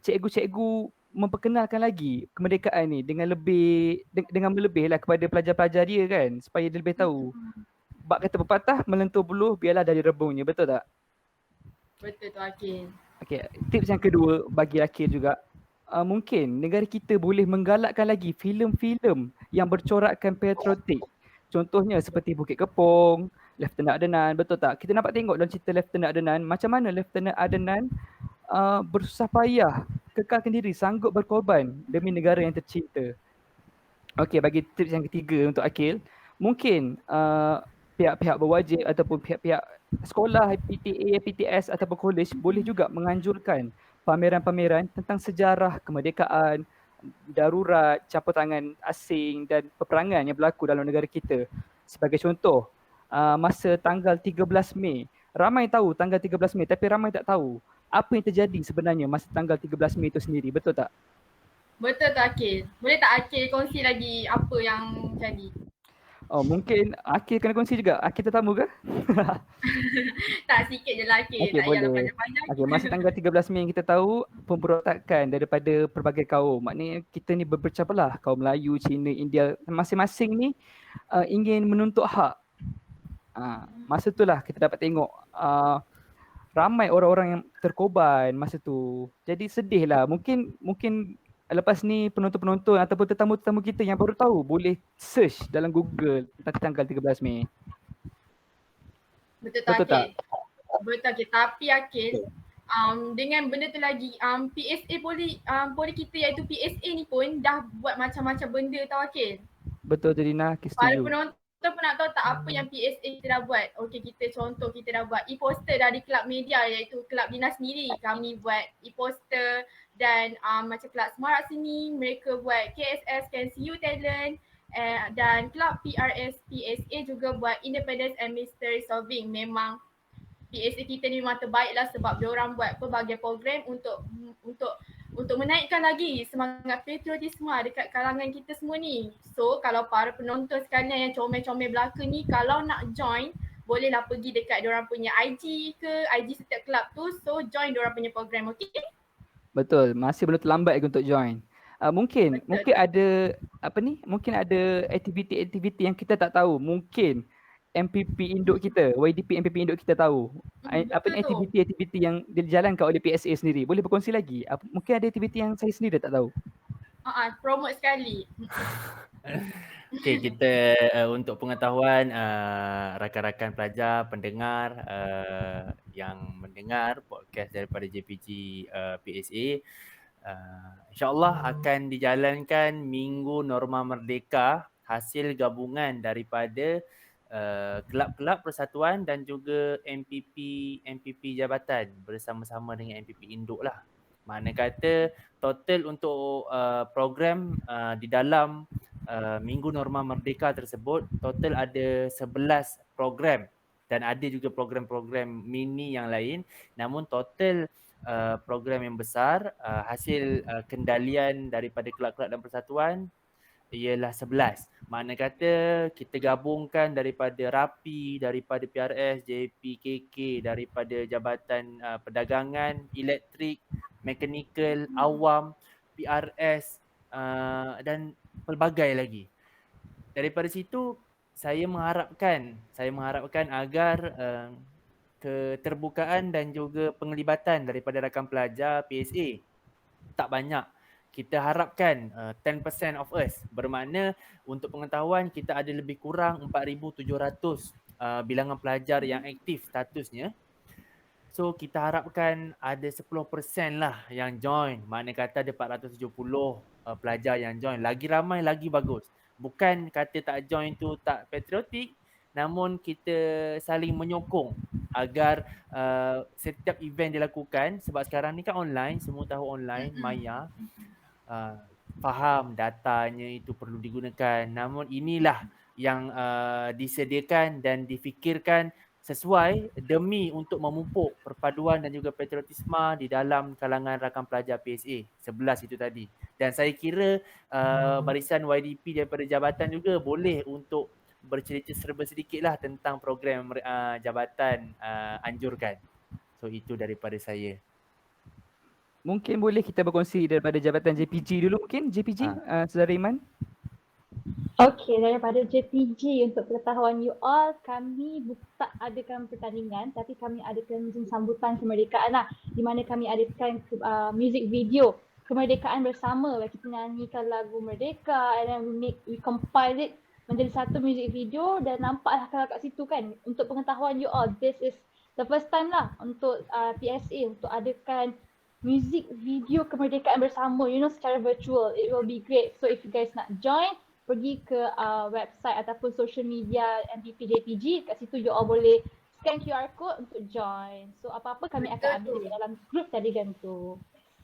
cikgu-cikgu memperkenalkan lagi kemerdekaan ni dengan melebih lah kepada pelajar-pelajar dia kan, supaya dia lebih tahu. Bak kata pepatah, melentur buluh biarlah dari rebungnya, betul tak? betul tu Akil. Okey, tips yang kedua bagi Akil juga, mungkin negara kita boleh menggalakkan lagi filem-filem yang bercorakkan patriotik. Contohnya seperti Bukit Kepong, Lieutenant Adenan, betul tak? Kita nampak tengok dalam cerita Lieutenant Adenan, macam mana Lieutenant Adenan bersusah payah, kekalkan diri, sanggup berkorban demi negara yang tercinta. Okey, bagi tips yang ketiga untuk Akil, mungkin pihak-pihak berwajib ataupun pihak-pihak sekolah, PTA, PTS ataupun kolej boleh juga menganjurkan pameran-pameran tentang sejarah kemerdekaan, darurat, campur tangan asing dan peperangan yang berlaku dalam negara kita. Sebagai contoh, masa tanggal 13 Mei, ramai tahu tanggal 13 Mei tapi ramai tak tahu apa yang terjadi sebenarnya masa tanggal 13 Mei itu sendiri, betul tak? Betul tu Akil. Boleh tak Akil kongsi lagi apa yang jadi? Oh, mungkin Akil kena kongsi juga. Akil tetamu ke? Tak, sikit je lah Akil. Okey, Tak payahlah boleh. panjang-panjang. Okey, masa tanggal 13 Mei yang kita tahu pemberontakan daripada pelbagai kaum. Maknanya kita ni berpecah belah. Kaum Melayu, Cina, India, masing-masing ni ingin menuntut hak. Masa itulah kita dapat tengok ramai orang-orang yang terkorban masa tu. Jadi sedih lah. Mungkin lepas ni penonton-penonton ataupun tetamu-tetamu kita yang baru tahu boleh search dalam Google tentang tanggal 13 Mei. Betul Betul tak Akil? Betul Akil. Tapi Akil, dengan benda tu lagi, PSA poli kita iaitu PSA ni pun dah buat macam-macam benda tau Akil. Betul je Dina, kita Para setuju. penonton pun nak tahu tak apa yang PSA kita dah buat. Okey, kita dah buat e-poster dari kelab media iaitu kelab Dina sendiri. Kami buat e-poster dan macam kelab Semarak Seni, mereka buat KSS, Can See You Talent, dan kelab PRS PSA juga buat Independence and Mystery Solving. Memang PSA kita ni memang terbaik lah sebab diorang buat pelbagai program untuk menaikkan lagi semangat patriotisme dekat kalangan kita semua ni. So kalau para penonton sekalian yang comel-comel belaka ni, kalau nak join, bolehlah pergi dekat diorang punya IG ke, IG setiap kelab tu. So join diorang punya program, okey? Betul, masih belum terlambat lagi untuk join. Mungkin ada mungkin ada aktiviti-aktiviti yang kita tak tahu. Mungkin MPP induk kita, YDP MPP induk kita tahu. Apa ni betul tu. aktiviti-aktiviti yang dijalankan oleh PSA sendiri. Boleh berkongsi lagi? Mungkin ada aktiviti yang saya sendiri tak tahu. Promote sekali. Okey, kita untuk pengetahuan rakan-rakan pelajar, pendengar yang mendengar podcast daripada JPG PSA, InsyaAllah akan dijalankan Minggu Norma Merdeka, hasil gabungan daripada kelab-kelab persatuan dan juga MPP jabatan bersama-sama dengan MPP induk lah. Mana kata total untuk program di dalam Minggu Norma Merdeka tersebut total ada 11 program dan ada juga program-program mini yang lain, namun total program yang besar hasil kendalian daripada kelab-kelab dan persatuan ialah 11. Makna kata kita gabungkan daripada RAPI, daripada PRS, JPKK, daripada Jabatan Perdagangan, Elektrik, Mekanikal, Awam, PRS dan pelbagai lagi. Daripada situ saya mengharapkan agar keterbukaan dan juga penglibatan daripada rakan pelajar PSA tak banyak. Kita harapkan 10% of us, bermakna untuk pengetahuan kita ada lebih kurang 4,700 bilangan pelajar yang aktif statusnya. So kita harapkan ada 10% lah yang join. Makna kata ada 470 pelajar yang join. Lagi ramai lagi bagus. Bukan kata tak join tu tak patriotik, namun kita saling menyokong agar setiap event dilakukan, sebab sekarang ni kan online, semua tahu online, maya. Faham datanya itu perlu digunakan, namun inilah yang disediakan dan difikirkan sesuai demi untuk memupuk perpaduan dan juga patriotisme di dalam kalangan rakan pelajar PSA 11 itu tadi. Dan saya kira barisan YDP daripada jabatan juga boleh untuk bercerita serba sedikitlah tentang program jabatan anjurkan. So itu daripada saya. Mungkin boleh kita berkongsi daripada jabatan JPG dulu mungkin, JPG, Saudara Iman. Okey, daripada JPG untuk pengetahuan you all, kami tak adakan pertandingan tapi kami adakan sambutan kemerdekaan lah, di mana kami adakan music video kemerdekaan bersama. Kita nyanyikan lagu Merdeka and then we compile it menjadi satu music video dan nampaklah kalau kat situ kan. Untuk pengetahuan you all, this is the first time lah untuk PSA untuk adakan music video kemerdekaan bersama, secara virtual. It will be great. So if you guys nak join, pergi ke website ataupun social media MPP JPG. Kat situ you all boleh scan QR code untuk join. So apa-apa kami akan update dalam group Telegram tu.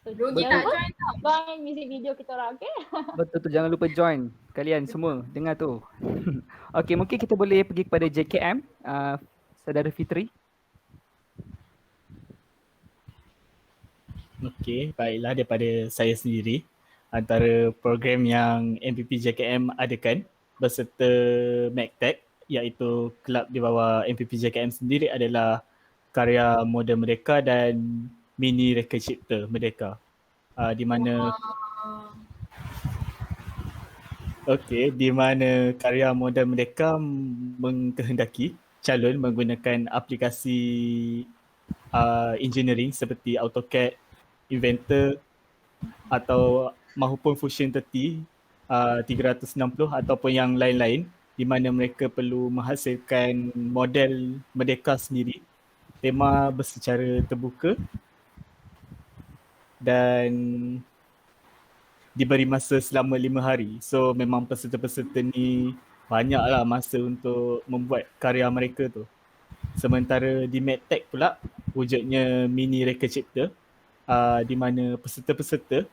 So Rugi tak join tau. Join music video kita orang, okay? Betul tu, jangan lupa join. Kalian semua dengar tu. Okey, mungkin kita boleh pergi kepada JKM, Saudara Fitri. Okey, baiklah, daripada saya sendiri, antara program yang MPP JKM adakan berserta MACTEC, iaitu kelab di bawah MPP JKM sendiri, adalah Karya Moda Merdeka dan Mini Reka Cipta Merdeka. Di mana di mana Karya Moda Merdeka mengkehendaki calon menggunakan aplikasi engineering seperti AutoCAD, Inventor atau mahupun Fusion 30, 360 ataupun yang lain-lain, di mana mereka perlu menghasilkan model Merdeka sendiri. Tema bersecara terbuka dan diberi masa selama 5 hari. So memang peserta-peserta ni banyaklah masa untuk membuat karya mereka tu. Sementara di MACTEC pula wujudnya Mini Reka Cipta, di mana peserta-peserta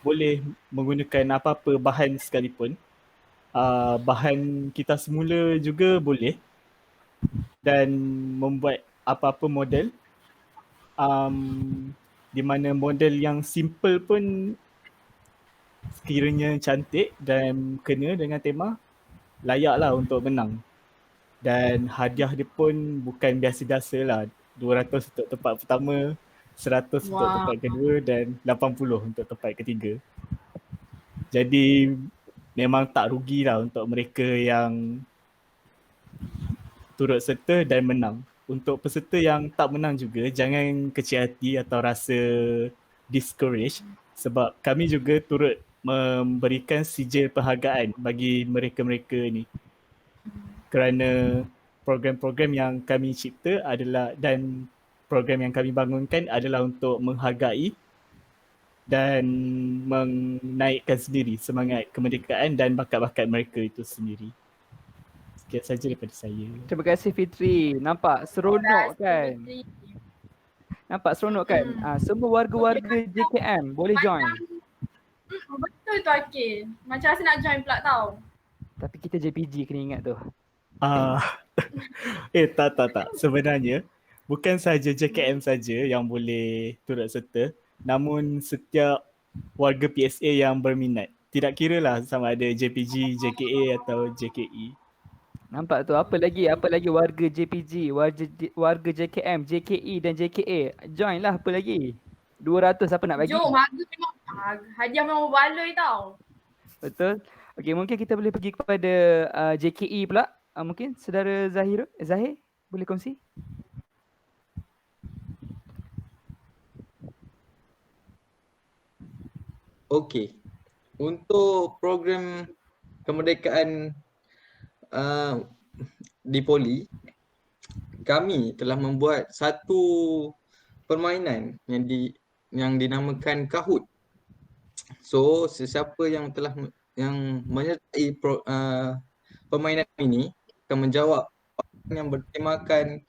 boleh menggunakan apa-apa bahan sekalipun. Bahan kita semula juga boleh, dan membuat apa-apa model. Di mana model yang simple pun sekiranya cantik dan kena dengan tema, layaklah untuk menang. Dan hadiah dia pun bukan biasa-biasa lah. 200 untuk tempat pertama, 100 untuk tempat kedua dan 80 untuk tempat ketiga. Jadi memang tak rugilah untuk mereka yang turut serta dan menang. Untuk peserta yang tak menang juga, jangan kecil hati atau rasa discouraged sebab kami juga turut memberikan sijil penghargaan bagi mereka-mereka ni. Kerana program-program yang kami cipta adalah dan program yang kami bangunkan adalah untuk menghargai dan menaikkan sendiri semangat kemerdekaan dan bakat-bakat mereka itu sendiri. Sekian saja daripada saya. Terima kasih Fitri. Nampak seronok kan? Nampak seronok kan? Semua warga-warga JKM boleh join. Betul tu Akil. Macam rasa nak join pula tau. Tapi kita JPG kena ingat tu. Tak. Sebenarnya bukan sahaja JKM saja yang boleh turut serta, namun setiap warga PSA yang berminat. Tidak kira lah sama ada JPG, JKA atau JKE. Nampak tu, apa lagi warga JPG, warga JKM, JKE dan JKA. Join lah, apa lagi? 200 apa nak bagi? Jom, harga memang hadiah memang berbaloi tau. Betul. Okey, mungkin kita boleh pergi kepada JKE pula. Mungkin saudara Zahir boleh kongsi? Okey. Untuk program kemerdekaan di Poli, kami telah membuat satu permainan yang dinamakan Kahoot. So, sesiapa yang telah menyertai permainan ini akan menjawab yang bertemakan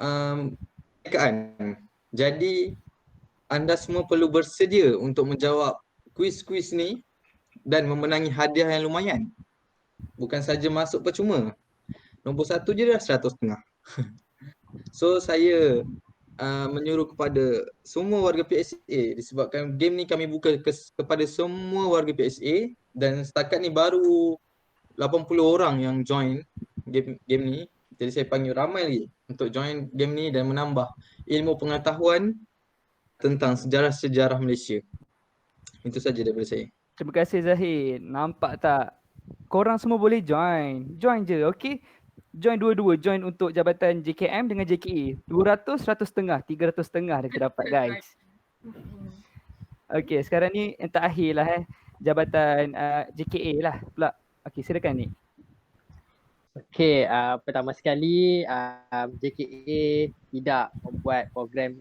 kemerdekaan. Jadi, anda semua perlu bersedia untuk menjawab kuis-kuis ni dan memenangi hadiah yang lumayan. Bukan saja masuk percuma. Nombor 1 je dah 100.5. So saya menyuruh kepada semua warga PSA disebabkan game ni kami buka kepada semua warga PSA dan setakat ni baru 80 orang yang join game ni. Jadi saya panggil ramai lagi untuk join game ni dan menambah ilmu pengetahuan tentang sejarah-sejarah Malaysia. Itu saja daripada saya. Terima kasih Zahid. Nampak tak? Korang semua boleh join. Join je, okey? Join dua-dua. Join untuk jabatan JKM dengan JKE. 200, 100.5, 300.5 dah kita dapat guys. Okey, sekarang ni yang terakhir lah jabatan JKA lah pula. Okey, silakan ni. Okey, pertama sekali JKA tidak membuat program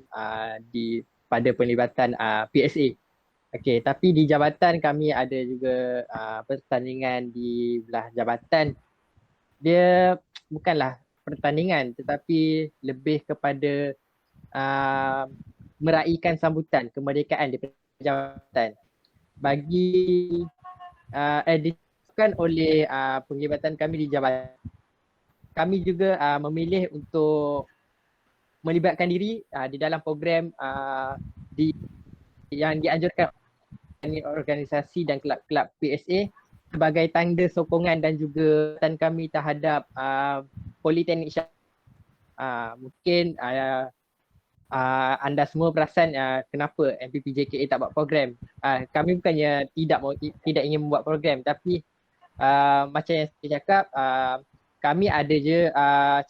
pada penlibatan PSA. Okey, tapi di jabatan kami ada juga pertandingan di belah jabatan. Dia bukanlah pertandingan tetapi lebih kepada meraihkan sambutan kemerdekaan di jabatan. Bagi disebabkan oleh penglibatan kami di jabatan, kami juga memilih untuk melibatkan diri di dalam program yang dianjurkan organisasi dan kelab-kelab PSA sebagai tanda sokongan dan juga dan kami terhadap Politeknik Syah. Mungkin anda semua perasan kenapa MPP JKA tak buat program. Kami bukannya tidak ingin membuat program, tapi macam yang saya cakap, kami ada je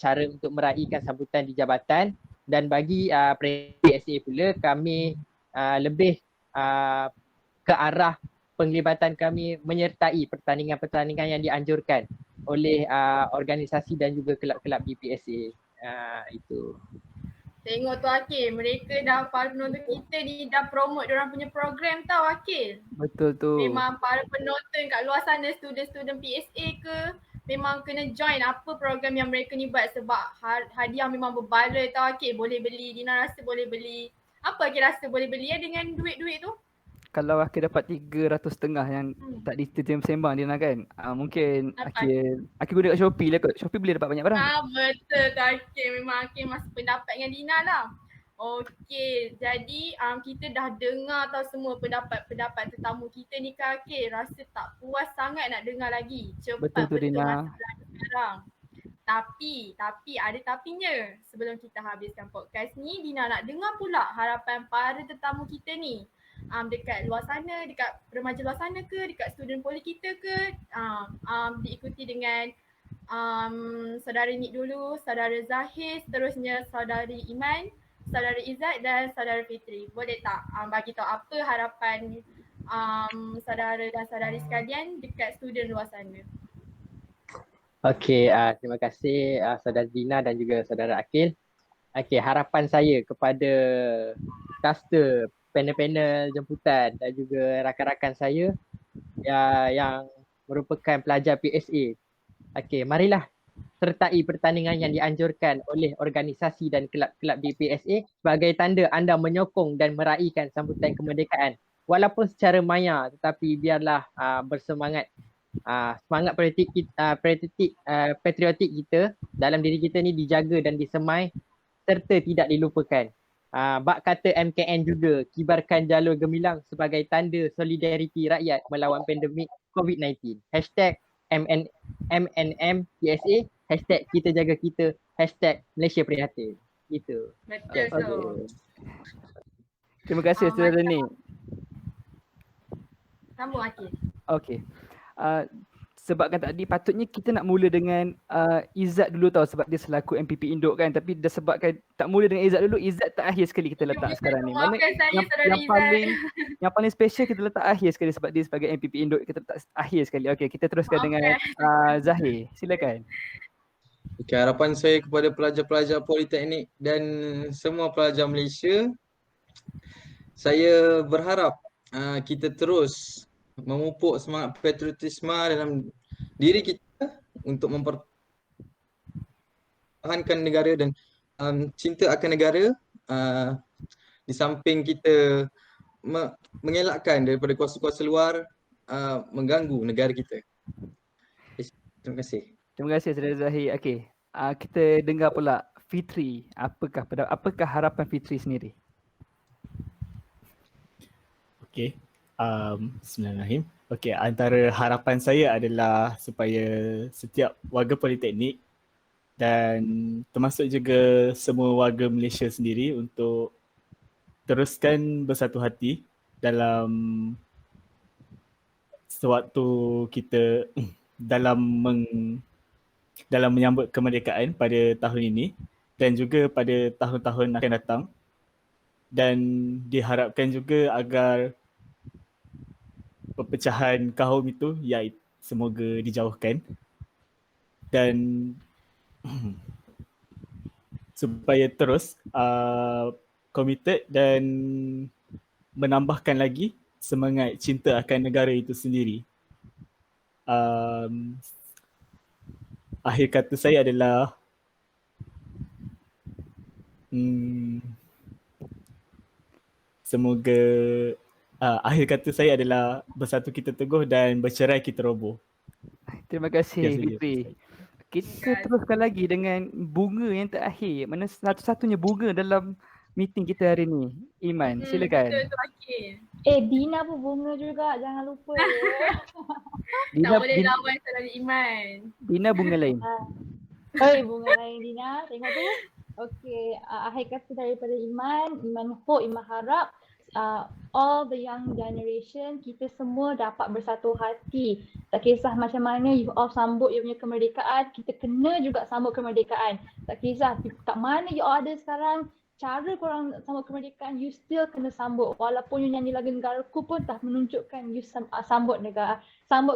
cara untuk meraihkan sambutan di jabatan, dan bagi PSA pula kami lebih ke arah penglibatan kami menyertai pertandingan-pertandingan yang dianjurkan oleh organisasi dan juga kelab-kelab di PSA. Itu. Tengok tu Akil, mereka dah, para penonton kita ni dah promote diorang punya program tau Akil. Betul tu. Memang para penonton kat luar sana, student-student PSA ke, memang kena join apa program yang mereka ni buat sebab hadiah memang berbaloi tau Akil. Boleh beli, Dina rasa boleh beli. Apa Akil rasa boleh beli dengan duit-duit tu? Kalau Akil dapat 300.5 yang tak diterima sembang dia nak kan, mungkin Akil guna kat Shopee lah kot. Shopee boleh dapat banyak barang. Betul tu Akil. Memang Akil masih pendapat dengan Dina lah. Okey, jadi kita dah dengar tau semua pendapat tetamu kita ni Kak Akil. Rasa tak puas sangat nak dengar lagi. Cepat betul masa belajar sekarang. Tapi ada tapinya. Sebelum kita habiskan podcast ni, Dina nak dengar pula harapan para tetamu kita ni. dekat luar sana, dekat remaja luar sana ke, dekat student poli kita ke, diikuti dengan saudara Nik dulu, saudara Zahir, seterusnya saudari Iman, saudara Izzat dan saudara Fitri. Boleh tak bagi tahu apa harapan saudara dan saudari sekalian dekat student luar sana? Okey, terima kasih saudara Dina dan juga saudara Akil. Okey, harapan saya kepada caster, panel-panel jemputan dan juga rakan-rakan saya yang merupakan pelajar PSA. Okey, marilah sertai pertandingan yang dianjurkan oleh organisasi dan kelab-kelab di PSA sebagai tanda anda menyokong dan meraihkan sambutan kemerdekaan. Walaupun secara maya, tetapi biarlah bersemangat. Semangat patriotik kita dalam diri kita ni dijaga dan disemai serta tidak dilupakan. Bak kata MKN juga, kibarkan jalur gemilang sebagai tanda solidariti rakyat melawan pandemik COVID-19. #MNM PSA, #kita jaga kita, #Malaysia Prihatin. Gitu. Betul tu. Terima kasih saudara ni. Sambung Akil. Okey. Sebabkan tadi patutnya kita nak mula dengan Izzat dulu tau sebab dia selaku MPP induk kan, tapi dah sebabkan tak mula dengan Izzat dulu, Izzat tak akhir sekali kita letak sekarang ni. Mana Maafkan saya saudara yang paling special kita letak akhir sekali sebab dia sebagai MPP induk kita letak akhir sekali. Okey, kita teruskan dengan Zahir. Silakan. Okay, harapan saya kepada pelajar-pelajar politeknik dan semua pelajar Malaysia, saya berharap kita terus memupuk semangat patriotisme dalam diri kita untuk mempertahankan negara dan cinta akan negara, di samping kita mengelakkan daripada kuasa-kuasa luar mengganggu negara kita. Terima kasih. Terima kasih saudara Zahir. Okey. Kita dengar pula Fitri. Apakah harapan Fitri sendiri? Okey. Bismillahirrahmanirrahim. Okey, antara harapan saya adalah supaya setiap warga politeknik dan termasuk juga semua warga Malaysia sendiri untuk teruskan bersatu hati dalam sewaktu kita dalam menyambut kemerdekaan pada tahun ini dan juga pada tahun-tahun akan datang, dan diharapkan juga agar perpecahan kaum itu semoga dijauhkan dan supaya terus committed dan menambahkan lagi semangat cinta akan negara itu sendiri. Akhir kata saya adalah semoga akhir kata saya adalah bersatu kita teguh dan bercerai kita roboh. Terima kasih Fitri. Kita teruskan lagi dengan bunga yang terakhir. Mana satu-satunya bunga dalam meeting kita hari ni. Iman, silakan. Betul tu Akil. Dina pun bunga juga, jangan lupa. Tak boleh lawan saudara Iman. Dina bunga lain. Bunga lain Dina, tengok tu. Okey, akhir kata daripada Iman hope, Iman harap all the young generation, kita semua dapat bersatu hati. Tak kisah macam mana you all sambut you punya kemerdekaan, kita kena juga sambut kemerdekaan. Tak kisah kat mana you all ada sekarang, cara korang sambut kemerdekaan, you still kena sambut. Walaupun you nyanyi lagu negaraku pun tak menunjukkan you sambut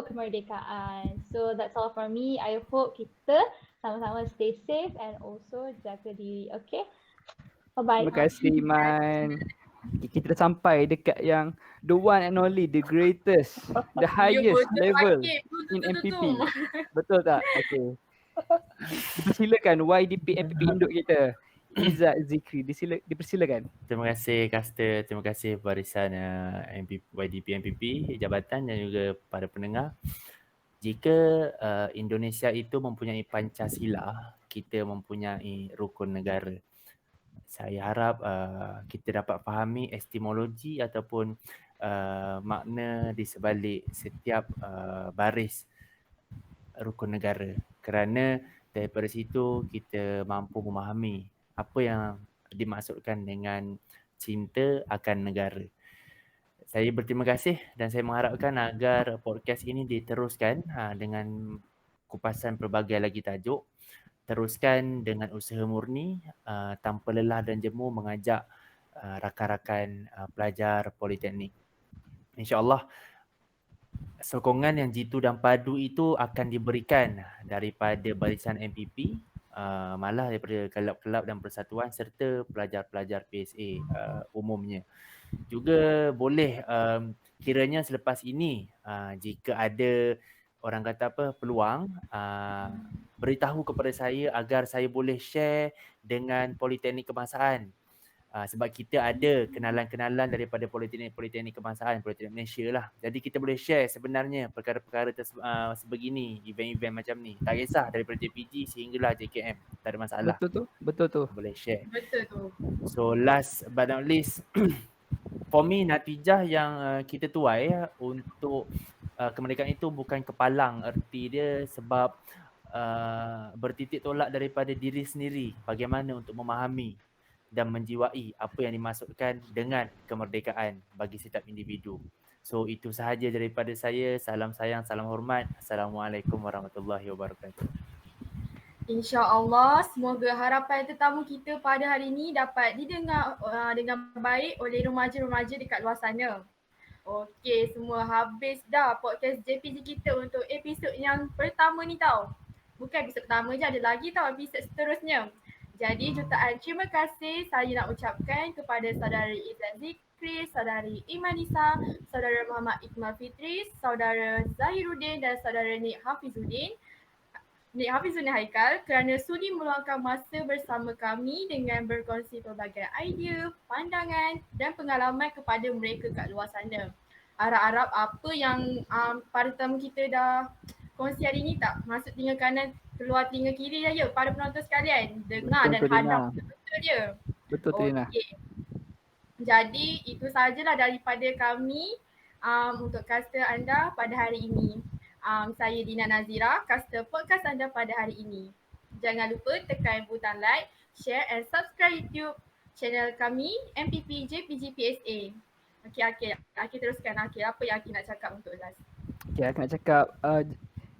kemerdekaan. So that's all from me. I hope kita sama-sama stay safe and also jaga diri. Okay? Bye-bye. Terima kasih Iman. Kita dah sampai dekat yang the one and only, the greatest, the highest level in MPP. Betul tak? Okay. Dipersilakan YDP MPP induk kita, Izzat Zikri. Dipersilakan. Terima kasih caster, terima kasih barisan YDP MPP, jabatan dan juga para pendengar. Jika Indonesia itu mempunyai Pancasila, kita mempunyai rukun negara. Saya harap kita dapat fahami etimologi ataupun makna di sebalik setiap baris rukun negara. Kerana daripada situ kita mampu memahami apa yang dimaksudkan dengan cinta akan negara. Saya berterima kasih dan saya mengharapkan agar podcast ini diteruskan dengan kupasan pelbagai lagi tajuk. Teruskan dengan usaha murni tanpa lelah dan jemu mengajak rakan-rakan pelajar politeknik. InsyaAllah sokongan yang jitu dan padu itu akan diberikan daripada barisan MPP, malah daripada kelab-kelab dan persatuan serta pelajar-pelajar PSA umumnya. Juga boleh kiranya selepas ini jika ada orang kata apa peluang, beritahu kepada saya agar saya boleh share dengan Politeknik Kebangsaan. Sebab kita ada kenalan-kenalan daripada Politeknik Kebangsaan, Politeknik Malaysia lah. Jadi kita boleh share sebenarnya perkara-perkara sebegini, event-event macam ni. Tak kisah daripada JPG sehinggalah JKM, tak ada masalah. Betul tu. Boleh share. Betul tu. So last but not least, for me natijah yang kita tuai untuk kemerdekaan itu bukan kepalang erti dia sebab bertitik tolak daripada diri sendiri bagaimana untuk memahami dan menjiwai apa yang dimaksudkan dengan kemerdekaan bagi setiap individu. So itu sahaja daripada saya. Salam sayang, salam hormat. Assalamualaikum warahmatullahi wabarakatuh. InsyaAllah semoga harapan tetamu kita pada hari ini dapat didengar dengan baik oleh remaja-remaja dekat luar sana. Okey, semua habis dah podcast JPG kita untuk episod yang pertama ni tau. Bukan episod pertama je, ada lagi tau episod seterusnya. Jadi jutaan terima kasih saya nak ucapkan kepada saudara Izzat Zikri, saudari Imanisa, saudara Muhammad Iqmal Fitri, saudara Zahiruddin dan saudara Nik Hafizuddin Haikal kerana sudi meluangkan masa bersama kami dengan berkongsi pelbagai idea, pandangan dan pengalaman kepada mereka kat luar sana. Harap-harap apa yang para tetamu kita dah kongsi hari ni tak masuk telinga kanan, keluar telinga kiri je para penonton sekalian. Dengar Betul, dan hadam Rina. betul dia. Betul tu Rina. Okey. Jadi itu sahajalah daripada kami untuk caster anda pada hari ini. Saya Dina Nazira, caster podcast anda pada hari ini. Jangan lupa tekan butang like, share and subscribe YouTube channel kami MPP JPG PSA. Okey, Aki teruskan Aki. Apa yang Aki nak cakap untuk last? Okay, aku nak cakap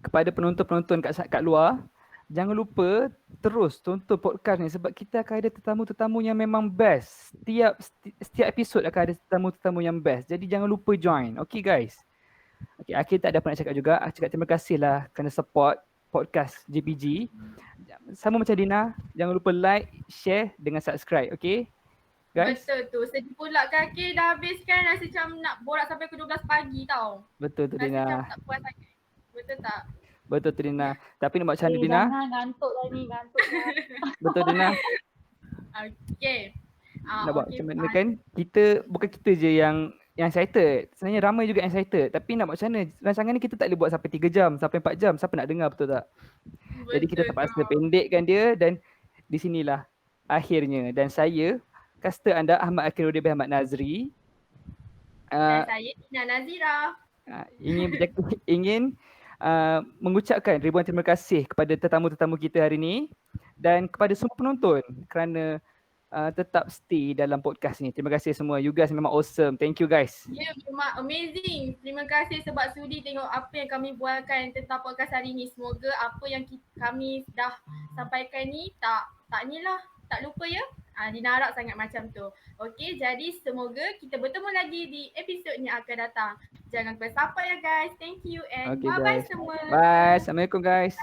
kepada penonton-penonton kat luar, jangan lupa terus tonton podcast ni sebab kita akan ada tetamu-tetamu yang memang best. Setiap episod akan ada tetamu-tetamu yang best. Jadi jangan lupa join. Okay guys. Okay, akhir tak ada apa nak cakap juga. Aku cakap terima kasih lah kerana support podcast JPG. Sama macam Dina, jangan lupa like, share dengan subscribe. Okay guys? Betul tu. Sedih pula kaki dah habis kan. Rasa macam nak borak sampai ke 12 pagi tau. Betul tu Rasa macam Dina. tak puas sangat. Betul tak? Betul tu Dina. Tapi nak buat macam mana Dina? Jangan ngantuk dah ni, ngantuk dah. Betul Dina. Okay. Nak buat macam mana kan? Bukan kita je yang excited. Sebenarnya ramai juga yang excited. Tapi nak buat macam mana? Rancangan ni kita tak boleh buat sampai 3 jam, sampai 4 jam. Siapa nak dengar, betul tak? Jadi kita terpaksa pendekkan dia dan di sinilah akhirnya. Dan saya, caster anda Ahmad Akhirudin bin Ahmad Nazri. Dan saya Dina Nazira. Ingin mengucapkan ribuan terima kasih kepada tetamu-tetamu kita hari ini dan kepada semua penonton kerana tetap stay dalam podcast ni. Terima kasih semua. You guys memang awesome. Thank you guys. Ya, memang amazing. Terima kasih sebab sudi tengok apa yang kami buatkan tentang podcast hari ni. Semoga apa yang kami dah sampaikan ni tak lupa ya. Dina harap sangat macam tu. Okey, jadi semoga kita bertemu lagi di episod yang akan datang. Jangan lupa sapa ya guys. Thank you and Okay, bye-bye guys. semua. Bye. Assalamualaikum guys.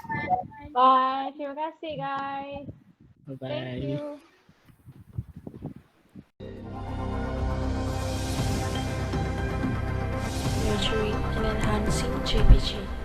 Bye. Terima kasih guys. Thank Bye-bye. you. Nurturing and enhancing JPG.